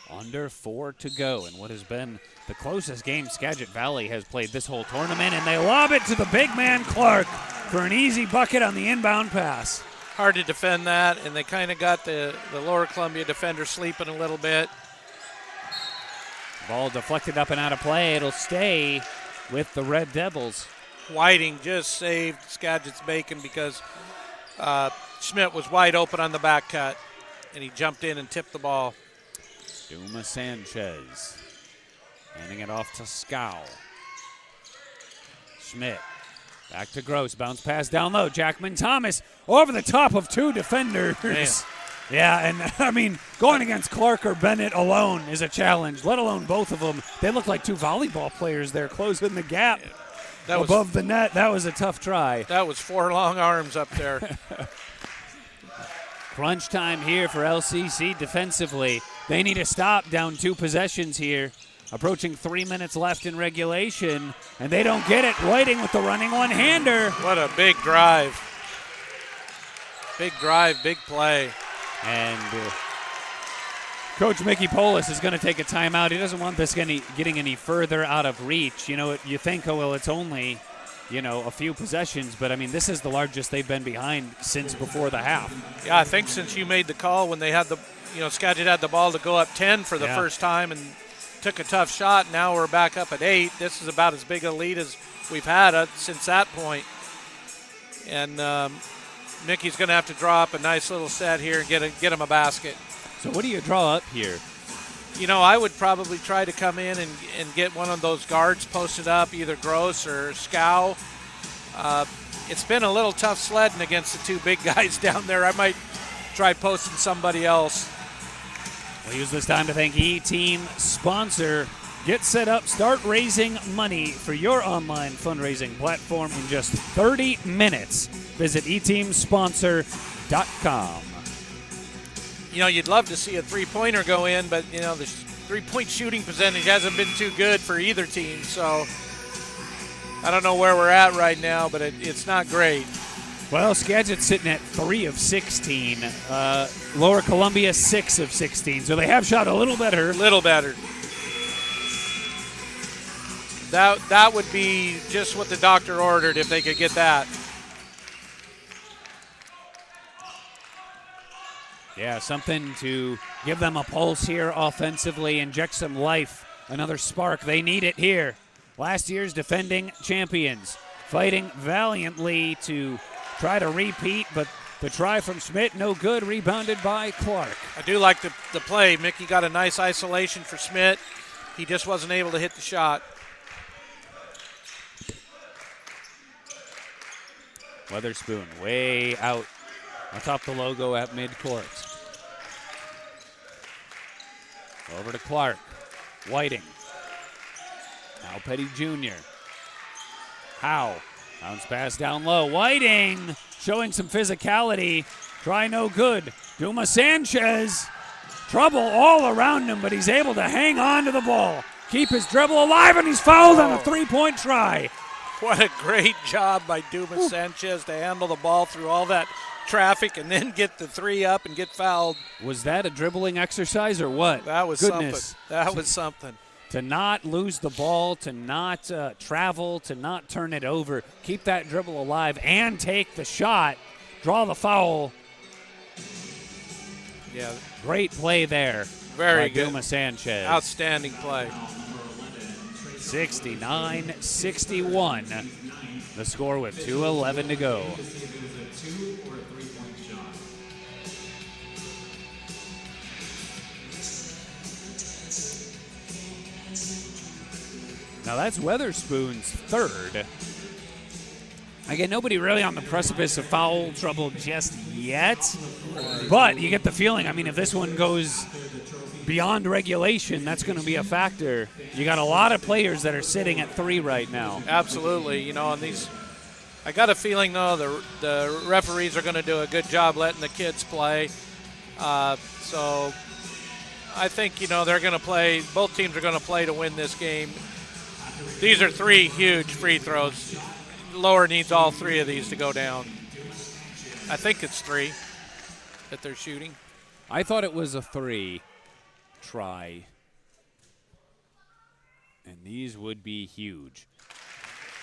Under 4 to go in what has been the closest game Skagit Valley has played this whole tournament, and they lob it to the big man Clark for an easy bucket on the inbound pass. Hard to defend that, and they kind of got the Lower Columbia defender sleeping a little bit. Ball deflected up and out of play. It'll stay with the Red Devils. Whiting just saved Skagit's bacon because Schmidt was wide open on the back cut, and he jumped in and tipped the ball. Duma Sanchez handing it off to Scow. Schmidt back to Gross. Bounce pass down low. Jackman Thomas over the top of two defenders. Man. Yeah, and I mean, going against Clark or Bennett alone is a challenge, let alone both of them. They look like two volleyball players there closing the gap above the net. That was a tough try. That was 4 long arms up there. Crunch time here for LCC defensively. They need to stop down 2 possessions here. Approaching 3 minutes left in regulation, and they don't get it. Whiting with the running one-hander. What a big drive. Big drive, big play. And Coach Mickey Polis is going to take a timeout. He doesn't want this getting any further out of reach. You know, you think, oh, well, it's only, a few possessions, but, I mean, this is the largest they've been behind since before the half. Yeah, I think since you made the call when they had Skagit had the ball to go up 10 for the first time and took a tough shot. Now we're back up at 8. This is about as big a lead as we've had since that point. And Mickey's going to have to draw up a nice little set here and get him a basket. So what do you draw up here? I would probably try to come in and get one of those guards posted up, either Gross or Scow. It's been a little tough sledding against the 2 big guys down there. I might try posting somebody else. We'll use this time to thank E-Team sponsor. Get set up, start raising money for your online fundraising platform in just 30 minutes. Visit eteamsponsor.com. You'd love to see a three-pointer go in, but, the three-point shooting percentage hasn't been too good for either team. So I don't know where we're at right now, but it's not great. Well, Skagit's sitting at 3 of 16. Lower Columbia, 6 of 16. So they have shot a little better. That would be just what the doctor ordered if they could get that. Yeah, something to give them a pulse here offensively, inject some life, another spark. They need it here. Last year's defending champions fighting valiantly to try to repeat, but the try from Schmidt, no good, rebounded by Clark. I do like the play. Mickey got a nice isolation for Schmidt. He just wasn't able to hit the shot. Weatherspoon way out atop the logo at midcourt. Over to Clark. Whiting. Now Petty Jr. Howe. Bounce pass down low. Whiting showing some physicality. Try no good. Duma Sanchez. Trouble all around him, but he's able to hang on to the ball. Keep his dribble alive, and he's fouled on a three-point try. What a great job by Duma Sanchez to handle the ball through all that traffic and then get the 3 up and get fouled. Was that a dribbling exercise or what? That was something. That was something. To not lose the ball, to not travel, to not turn it over, keep that dribble alive and take the shot, draw the foul. Yeah. Great play there. Very by good. Duma Sanchez. Outstanding play. 69-61. The score with 2:11 to go. Now that's Weatherspoon's third. Again, nobody really on the precipice of foul trouble just yet. But you get the feeling, if this one goes beyond regulation, that's going to be a factor. You got a lot of players that are sitting at 3 right now. Absolutely. And these, I got a feeling, though, the referees are going to do a good job letting the kids play. So I think, they're going to play, both teams are going to play to win this game. These are 3 huge free throws. Lower needs all 3 of these to go down. I think it's 3 that they're shooting. I thought it was a 3 try. And these would be huge.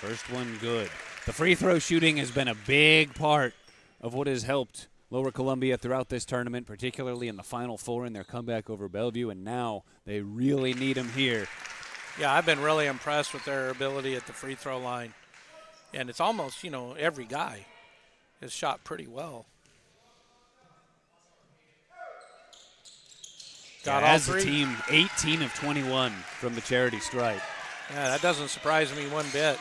First one good. The free throw shooting has been a big part of what has helped Lower Columbia throughout this tournament, particularly in the Final Four in their comeback over Bellevue, and now they really need him here. Yeah, I've been really impressed with their ability at the free throw line. And it's almost, every guy has shot pretty well. Got all as three. a team, 18 of 21 from the charity stripe. Yeah, that doesn't surprise me one bit.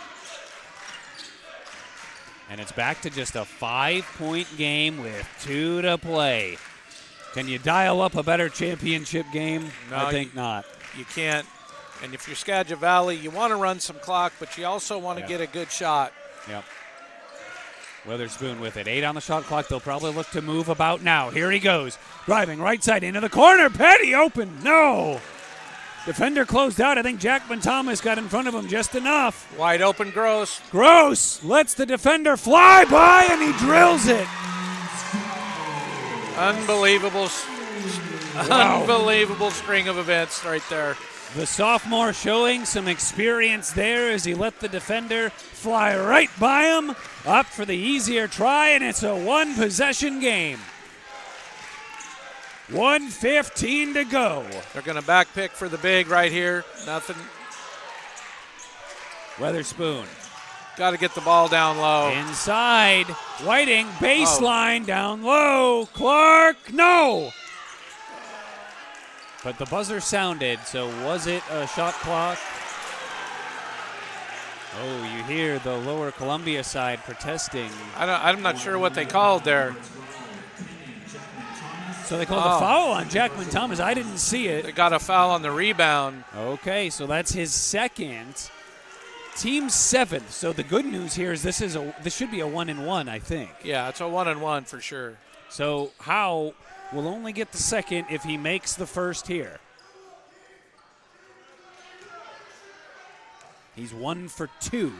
And it's back to just a 5-point game with 2 to play. Can you dial up a better championship game? No, I think not. You can't. And if you're Skagit Valley, you want to run some clock, but you also want to get a good shot. Yep. Witherspoon with it. 8 on the shot clock. They'll probably look to move about now. Here he goes. Driving right side into the corner. Petty open. No. Defender closed out. I think Jackman Thomas got in front of him just enough. Wide open, Gross. Gross lets the defender fly by, and he drills it. Unbelievable, unbelievable string of events right there. The sophomore showing some experience there as he let the defender fly right by him. Up for the easier try, and it's a one-possession game. 1:15 to go. They're going to back pick for the big right here. Nothing. Weatherspoon. Got to get the ball down low. Inside. Whiting, baseline, down low. Clark, no. But the buzzer sounded, so was it a shot clock? Oh, you hear the Lower Columbia side protesting. I'm not sure what they called there. So they called a foul on Jackman Thomas. I didn't see it. They got a foul on the rebound. Okay, so that's his second. Team 7th. So the good news here is this should be a 1-1, I think. Yeah, it's a 1-1 for sure. So Howe will only get the second if he makes the first here. He's 1 for 2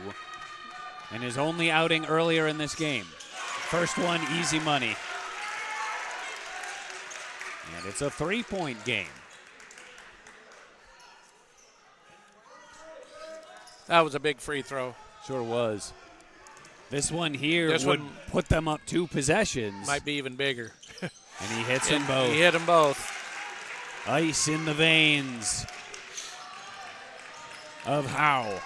and his only outing earlier in this game. First one, easy money. And it's a 3-point game. That was a big free throw. Sure was. This one here would put them up 2 possessions. Might be even bigger. And he hits them both. He hit them both. Ice in the veins of Howe.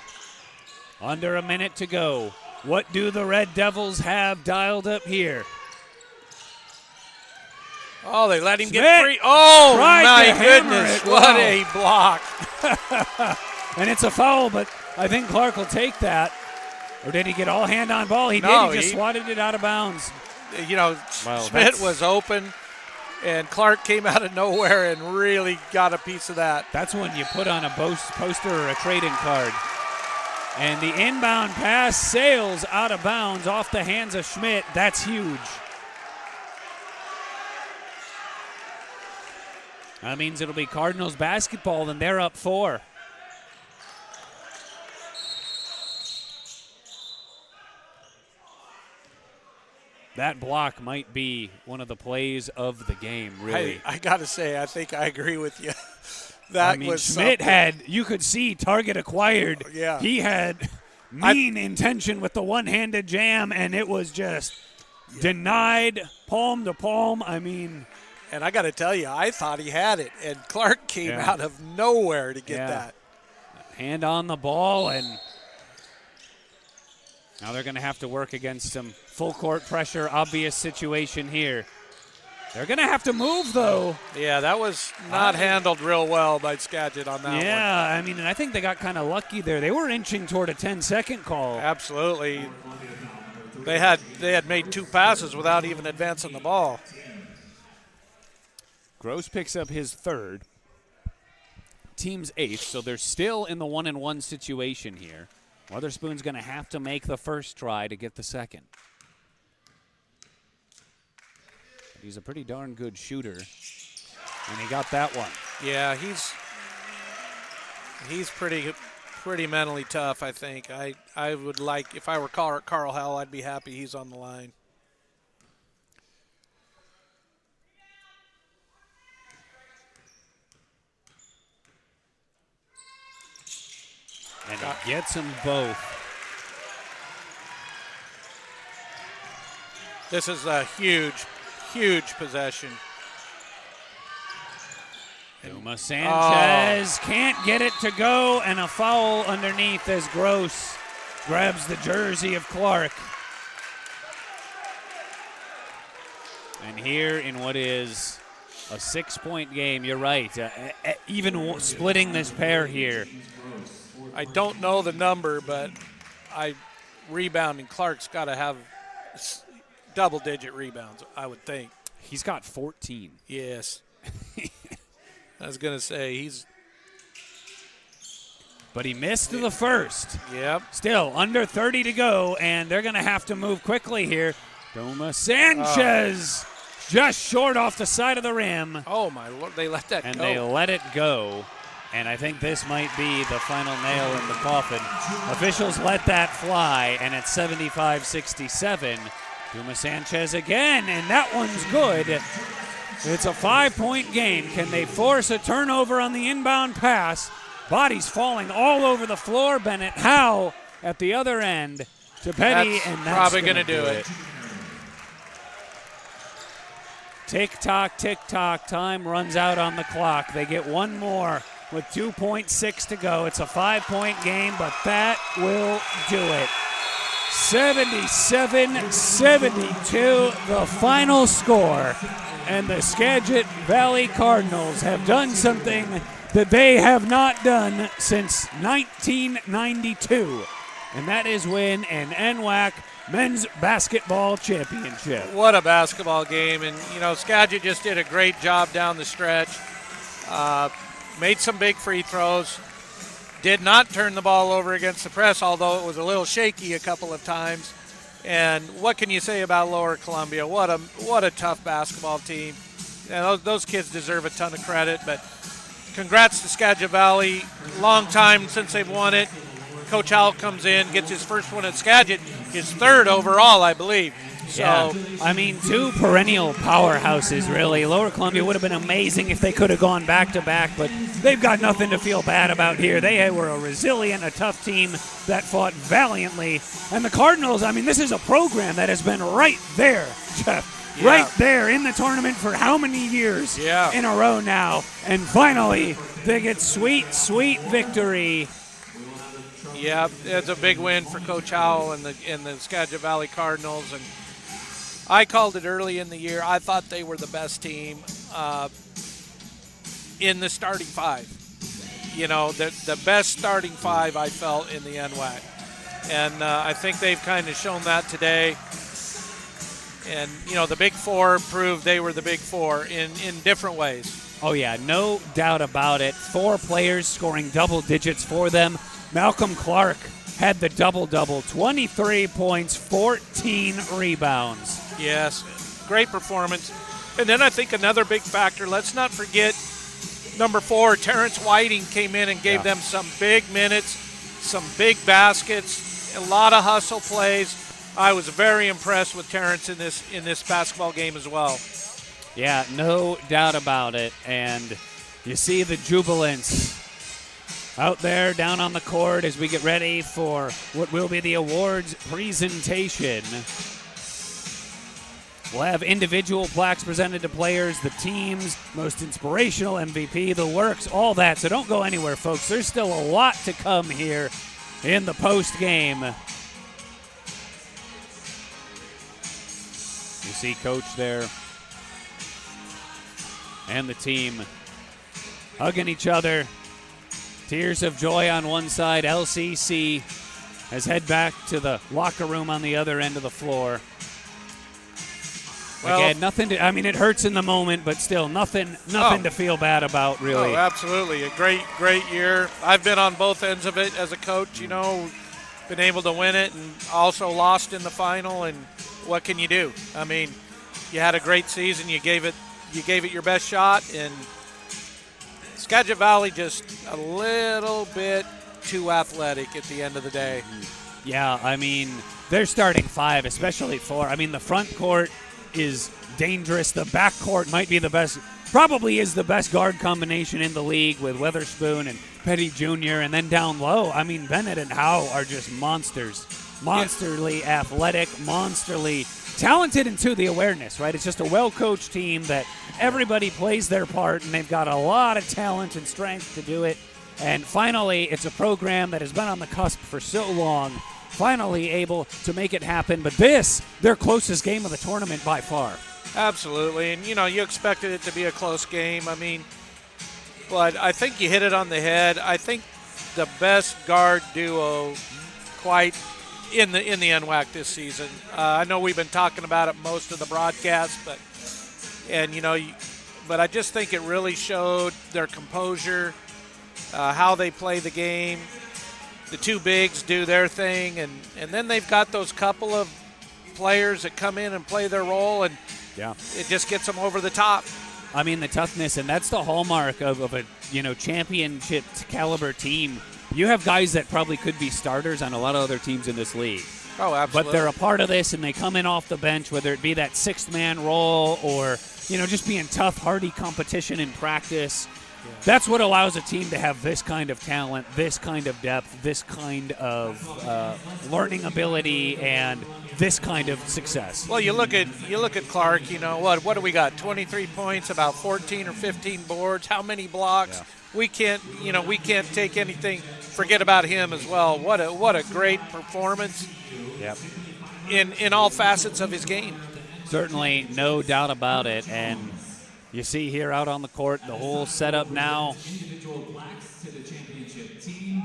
Under a minute to go. What do the Red Devils have dialed up here? Oh, they let him get free. Oh, my goodness. What a block. And it's a foul, but I think Clark will take that. Or did he get all hand on ball? He did. He just swatted it out of bounds. Schmidt was open, and Clark came out of nowhere and really got a piece of that. That's when you put on a poster or a trading card. And the inbound pass sails out of bounds off the hands of Schmidt. That's huge. That means it'll be Cardinals basketball, and they're up 4. That block might be one of the plays of the game, really. I got to say, I think I agree with you. That was Schmidt you could see target acquired. Yeah. He had mean intention with the one-handed jam, and it was just denied palm to palm. And I got to tell you, I thought he had it, and Clark came out of nowhere to get that. Hand on the ball, and now they're going to have to work against some full court pressure, obvious situation here. They're going to have to move, though. Yeah, that was not handled real well by Skagit on that one. Yeah, and I think they got kind of lucky there. They were inching toward a 10-second call. Absolutely. They had made 2 passes without even advancing the ball. Gross picks up his 3rd. Team's 8th, so they're still in the 1-1 situation here. Weatherspoon's going to have to make the first try to get the second. He's a pretty darn good shooter, and he got that one. Yeah, he's pretty mentally tough, I think. I would like, if I were Carl Howell, I'd be happy he's on the line. And he gets them both. This is a huge, Huge possession. Duma Sanchez can't get it to go, and a foul underneath as Gross grabs the jersey of Clark. And here in what is a 6-point game, you're right, even splitting this pair here. I don't know the number, but rebounding, Clark's got to have double-digit rebounds, I would think. He's got 14. Yes. I was going to say But he missed the first. Yep. Still under 30 to go, and they're going to have to move quickly here. Duma Sanchez just short off the side of the rim. Oh, my Lord. They let that go. And go. they let it go. And I think this might be the final nail in the coffin. Officials let that fly, and it's 75-67. Duma Sanchez again, and that one's good. It's a 5-point game. Can they force a turnover on the inbound pass? Bodies falling all over the floor. Bennett Howe at the other end to Petty, that's and that's probably going to do it. Tick-tock, time runs out on the clock. They get one more with 2.6 to go. It's a 5-point game, but that will do it. 77-72, the final score. And the Skagit Valley Cardinals have done something that they have not done since 1992. And that is win an NWAC men's basketball championship. What a basketball game. And, Skagit just did a great job down the stretch. Made some big free throws. Did not turn the ball over against the press, although it was a little shaky a couple of times. And what can you say about Lower Columbia? What a tough basketball team. And those kids deserve a ton of credit. But congrats to Skagit Valley. Long time since they've won it. Coach Howell comes in, gets his first one at Skagit, his third overall, I believe. So, yeah, two perennial powerhouses, really. Lower Columbia would have been amazing if they could have gone back-to-back, but they've got nothing to feel bad about here. They were a resilient, a tough team that fought valiantly. And the Cardinals, this is a program that has been right there, Jeff. Yeah. Right there in the tournament for how many years in a row now. And finally, they get sweet victory. Yeah, it's a big win for Coach Howell and the Skagit Valley Cardinals. And I called it early in the year. I thought they were the best team in the starting five. The best starting five I felt in the NWAC. And I think they've kind of shown that today. And, the Big Four proved they were the Big Four in different ways. Oh, yeah, no doubt about it. 4 players scoring double digits for them. Malcolm Clark had the double-double, 23 points, 14 rebounds. Yes, great performance. And then I think another big factor, let's not forget number 4, Terrence Whiting came in and gave them some big minutes, some big baskets, a lot of hustle plays. I was very impressed with Terrence in this basketball game as well. Yeah, no doubt about it. And you see the jubilance out there down on the court as we get ready for what will be the awards presentation. We'll have individual plaques presented to players, the team's most inspirational MVP, the works, all that. So don't go anywhere, folks. There's still a lot to come here in the post game. You see Coach there and the team hugging each other. Tears of joy on one side. LCC has head back to the locker room on the other end of the floor. Well, again, nothing to, it hurts in the moment, but still nothing to feel bad about, really. Oh, absolutely. A great year. I've been on both ends of it as a coach, been able to win it and also lost in the final, and what can you do? You had a great season. You gave it your best shot, and Skagit Valley just a little bit too athletic at the end of the day. Yeah, they're starting 5, especially 4. The front court is dangerous. The back court might be the best, probably is the best guard combination in the league with Weatherspoon and Petty Jr. And then down low, Bennett and Howe are just monsters. monsterly athletic, monsterly talented, and to the awareness, right? It's just a well-coached team that everybody plays their part, and they've got a lot of talent and strength to do it. And finally, it's a program that has been on the cusp for so long, finally able to make it happen. But this, their closest game of the tournament by far. Absolutely. And, you expected it to be a close game. I mean, but I think you hit it on the head. I think the best guard duo quite in the NWAC this season. I know we've been talking about it most of the broadcast, but I just think it really showed their composure, how they play the game. The two bigs do their thing, and then they've got those couple of players that come in and play their role, and it just gets them over the top. I mean, the toughness, and that's the hallmark of a championship caliber team. You have guys that probably could be starters on a lot of other teams in this league. Oh, absolutely. But they're a part of this, and they come in off the bench, whether it be that sixth-man role or, just being tough, hardy competition in practice. Yeah. That's what allows a team to have this kind of talent, this kind of depth, this kind of learning ability, and this kind of success. Well, you look at Clark. What do we got? 23 points, about 14 or 15 boards. How many blocks? Yeah. We can't take anything. Forget about him as well. What a great performance. Yep. In all facets of his game. Certainly, no doubt about it. And you see here out on the court, the whole setup now.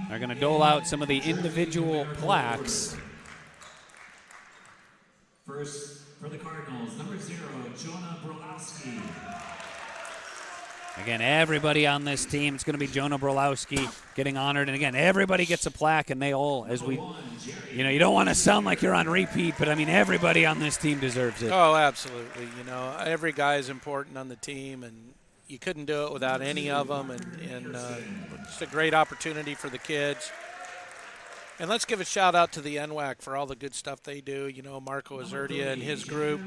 They're going to dole out some of the individual plaques. First, for the Cardinals, number 0, Jonah Brolowski. Again, everybody on this team, it's going to be Jonah Brolowski getting honored. And again, everybody gets a plaque, and they all, as we, you don't want to sound like you're on repeat, but I mean, everybody on this team deserves it. Oh, absolutely. Every guy is important on the team, and you couldn't do it without any of them. And it's a great opportunity for the kids. And let's give a shout out to the NWAC for all the good stuff they do. Marco Azurdia and his group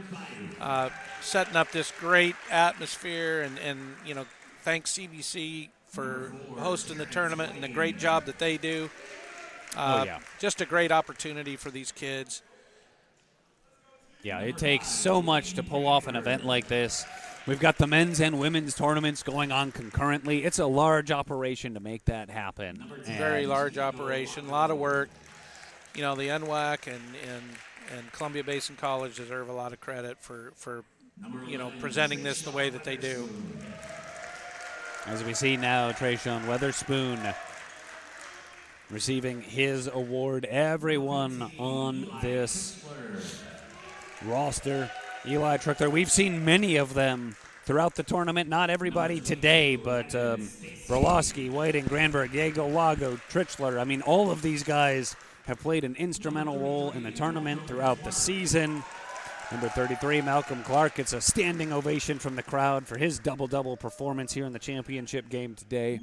setting up this great atmosphere, and thanks CBC for hosting the tournament and the great job that they do. Just a great opportunity for these kids. Yeah, it takes so much to pull off an event like this. We've got the men's and women's tournaments going on concurrently. It's a large operation to make that happen. It's a very large operation, a lot of work. The NWAC and Columbia Basin College deserve a lot of credit for presenting this the way that they do. As we see now, Trayshawn Weatherspoon receiving his award. Everyone on this roster. Eli Trickler, we've seen many of them throughout the tournament. Not everybody today, but Brolowski, Whiting, Granberg, Diego Lago, Trichler. I mean, all of these guys have played an instrumental role in the tournament throughout the season. Number 33, Malcolm Clark, gets a standing ovation from the crowd for his double-double performance here in the championship game today.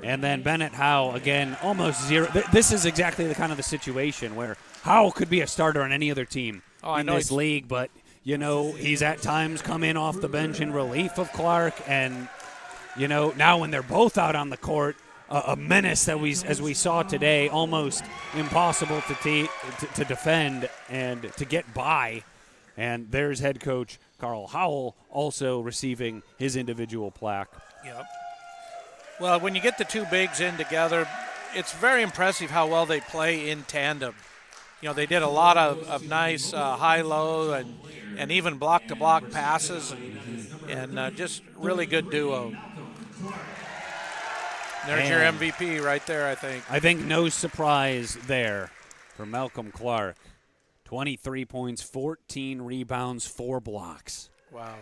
And then Bennett Howe, again, almost zero. This is exactly the kind of the situation where Howe could be a starter on any other team in this league, but he's at times come in off the bench in relief of Clark, and now when they're both out on the court, a menace that as we saw today, almost impossible to defend and to get by. And there's head coach Carl Howell also receiving his individual plaque. Yep. Well, when you get the two bigs in together, it's very impressive how well they play in tandem. They did a lot of nice high-low and even block-to-block passes, and just really good duo. There's your MVP right there, I think. I think no surprise there for Malcolm Clark. 23 points, 14 rebounds, 4 blocks. Wow.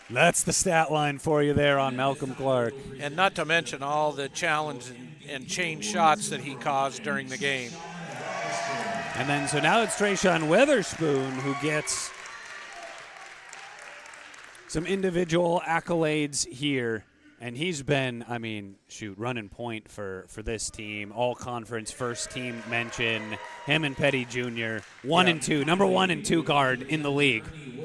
That's the stat line for you there on Malcolm Clark. And not to mention all the challenge and change shots that he caused during the game. And then, so now it's Trayshawn Weatherspoon who gets some individual accolades here. And he's been, running point for this team. All conference first team mention. Him and Petty Jr. 1 and 2, number 1 and 2 guard in the league,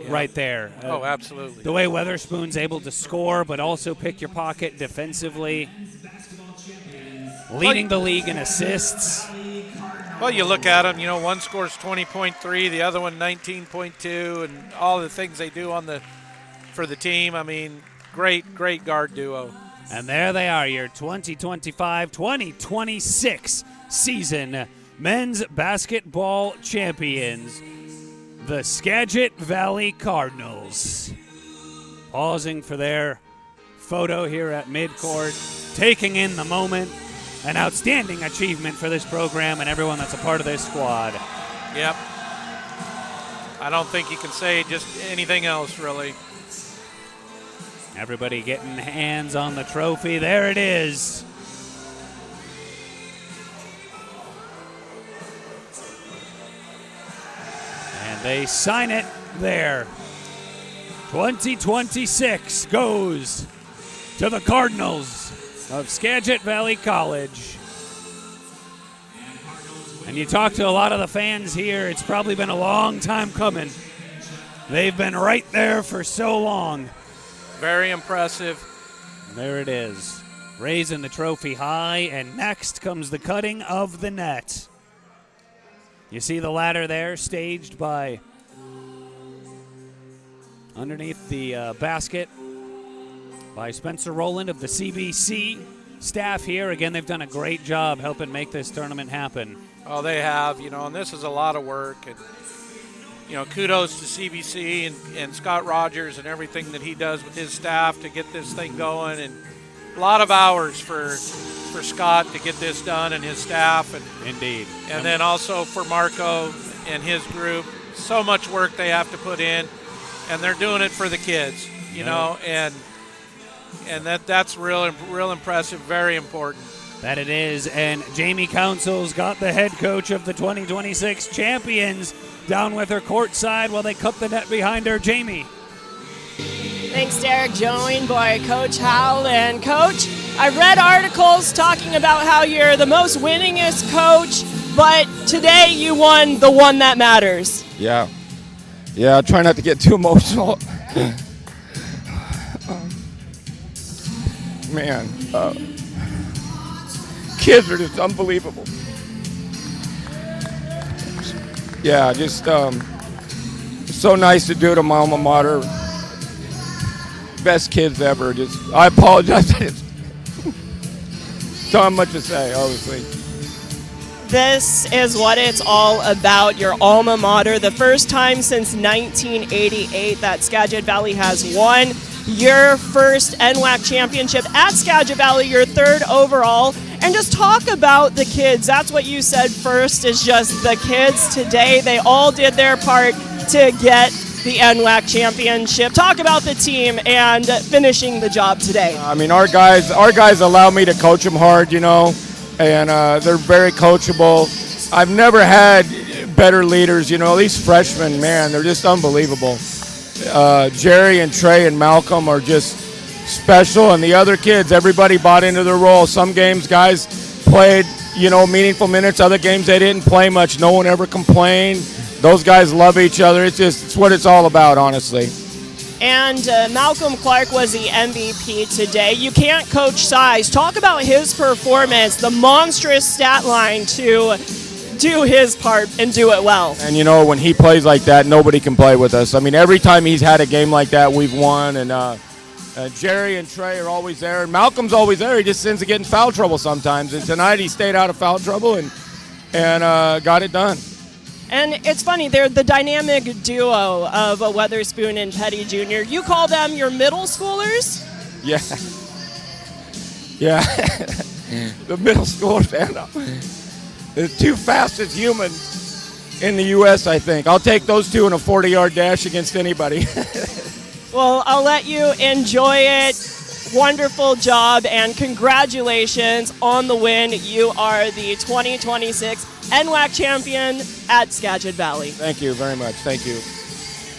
right there. Oh, absolutely. The way Weatherspoon's able to score, but also pick your pocket defensively. Leading the league in assists. Well, you look at them, one scores 20.3, the other one 19.2, and all the things they do for the team. I mean, great guard duo. And there they are, your 2025-2026 season men's basketball champions, the Skagit Valley Cardinals. Pausing for their photo here at midcourt, taking in the moment. An outstanding achievement for this program and everyone that's a part of this squad. Yep. I don't think you can say just anything else, really. Everybody getting hands on the trophy. There it is. And they sign it there. 2026 goes to the Cardinals of Skagit Valley College. And you talk to a lot of the fans here, it's probably been a long time coming. They've been right there for so long. Very impressive. There it is, raising the trophy high, and next comes the cutting of the net. You see the ladder there, staged by underneath the basket by Spencer Rowland of the CBC staff here. Again, they've done a great job helping make this tournament happen. Oh, they have, and this is a lot of work. And, kudos to CBC and Scott Rogers and everything that he does with his staff to get this thing going. And a lot of hours for Scott to get this done and his staff. And, indeed. And then also for Marco and his group. So much work they have to put in. And they're doing it for the kids, and that's real impressive, very important. That it is, and Jamie Council's got the head coach of the 2026 champions down with her courtside while they cut the net behind her. Jamie. Thanks, Derek. Joined by Coach Howell. And Coach, I read articles talking about how you're the most winningest coach, but today you won the one that matters. Yeah, try not to get too emotional. Man, kids are just unbelievable. Yeah, just so nice to do to my alma mater. Best kids ever. I apologize. Don't have much to say, obviously. This is what it's all about, your alma mater. The first time since 1988 that Skagit Valley has won. Your first NWAC championship at Skagit Valley, your third overall. And just talk about the kids. That's what you said first, is just the kids today. They all did their part to get the NWAC championship. Talk about the team and finishing the job today. I mean, our guys allow me to coach them hard, and they're very coachable. I've never had better leaders, These freshmen, man, they're just unbelievable. Jerry and Trey and Malcolm are just special, and the other kids, everybody bought into their role. Some games guys played, meaningful minutes. Other games they didn't play much. No one ever complained. Those guys love each other. It's what it's all about, honestly. And Malcolm Clark was the MVP today. You can't coach size. Talk about his performance, the monstrous stat line to do his part and do it well. And when he plays like that, nobody can play with us. I mean, every time he's had a game like that, we've won. And Jerry and Trey are always there. And Malcolm's always there. He just ends up getting foul trouble sometimes. And tonight he stayed out of foul trouble and got it done. And it's funny, they're the dynamic duo of Weatherspoon and Petty Jr. You call them your middle schoolers? Yeah. The middle schoolers, the two fastest humans in the U.S., I think. I'll take those two in a 40-yard dash against anybody. Well, I'll let you enjoy it. Wonderful job, and congratulations on the win. You are the 2026 NWAC champion at Skagit Valley. Thank you very much. Thank you.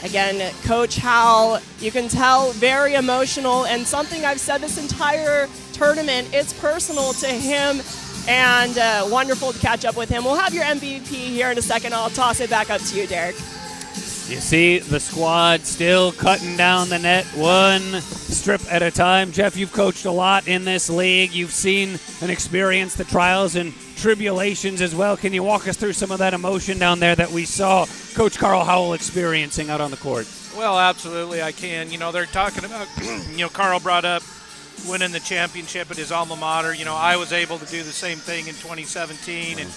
Again, Coach Howell, you can tell, very emotional, and something I've said this entire tournament, it's personal to him, and wonderful to catch up with him. We'll have your MVP here in a second. I'll toss it back up to you, Derek. You see the squad still cutting down the net one strip at a time. Jeff, you've coached a lot in this league. You've seen and experienced the trials and tribulations as well. Can you walk us through some of that emotion down there that we saw Coach Carl Howell experiencing out on the court? Well, absolutely, I can. They're talking about, Carl brought up winning the championship at his alma mater. I was able to do the same thing in 2017, and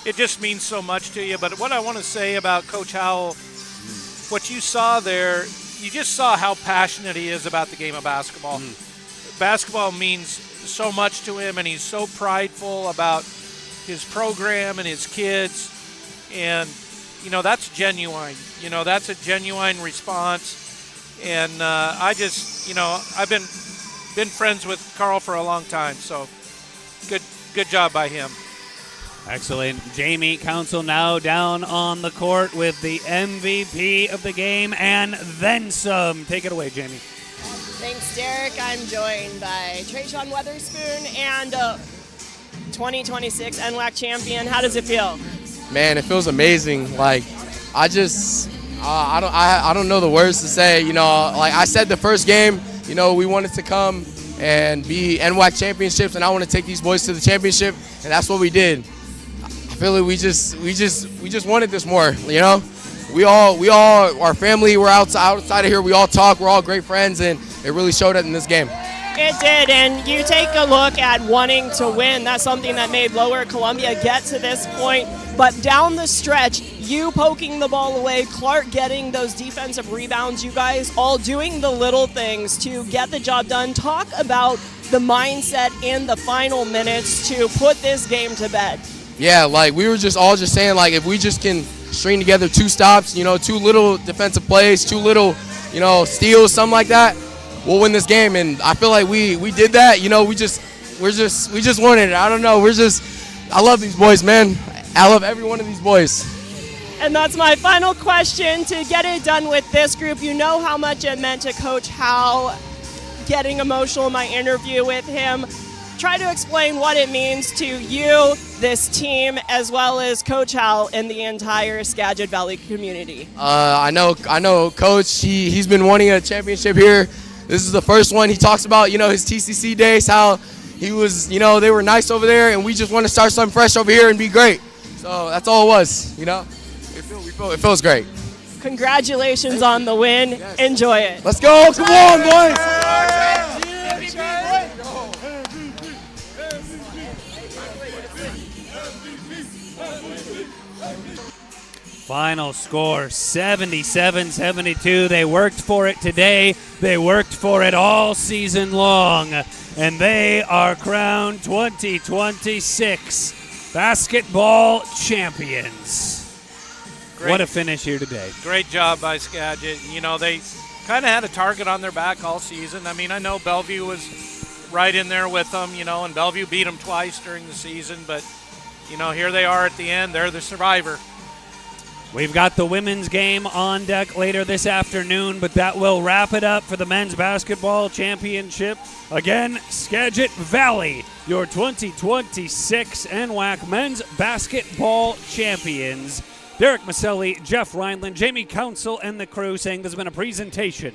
it just means so much to you. But what I want to say about Coach Howell, what you saw there, you just saw how passionate he is about the game of basketball. Basketball means so much to him, and he's so prideful about his program and his kids. And, that's genuine. That's a genuine response. And I just, I've been friends with Carl for a long time, so good job by him. Excellent. Jamie Council now down on the court with the MVP of the game and then some. Take it away, Jamie. Thanks, Derek. I'm joined by Trayshawn Weatherspoon and 2026 NWAC champion. How does it feel? Man, it feels amazing. Like, I don't know the words to say. Like I said the first game, we wanted to come and be NWAC championships, and I want to take these boys to the championship, and that's what we did. I feel like we just wanted this more. We all, our family, we're outside of here. We all talk. We're all great friends, and it really showed it in this game. It did, and you take a look at wanting to win. That's something that made Lower Columbia get to this point. But down the stretch, you poking the ball away, Clark getting those defensive rebounds, you guys all doing the little things to get the job done. Talk about the mindset in the final minutes to put this game to bed. Yeah, like we were just saying, like if we just can string together 2 stops, 2 little defensive plays, 2 little, steals, something like that, we'll win this game. And I feel like we did that. We just wanted it. I don't know. I love these boys, man. I love every one of these boys. And that's my final question to get it done with this group. You know how much it meant to Coach Howell, getting emotional in my interview with him. Try to explain what it means to you, this team, as well as Coach Howell and the entire Skagit Valley community. I know Coach, he's been wanting a championship here. This is the first one. He talks about, his TCC days, how he was, they were nice over there, and we just want to start something fresh over here and be great. So that's all it was, It feels great. Congratulations on the win. Yes. Enjoy it. Let's go. Come on, boys. Final score, 77-72. They worked for it today. They worked for it all season long. And they are crowned 2026 basketball champions. What a finish here today. Great job by Skagit. They kind of had a target on their back all season. I mean, I know Bellevue was right in there with them, and Bellevue beat them twice during the season. But, here they are at the end. They're the survivor. We've got the women's game on deck later this afternoon, but that will wrap it up for the men's basketball championship. Again, Skagit Valley, your 2026 NWAC men's basketball champions. Derek Maselli, Jeff Reinland, Jamie Council, and the crew saying this has been a presentation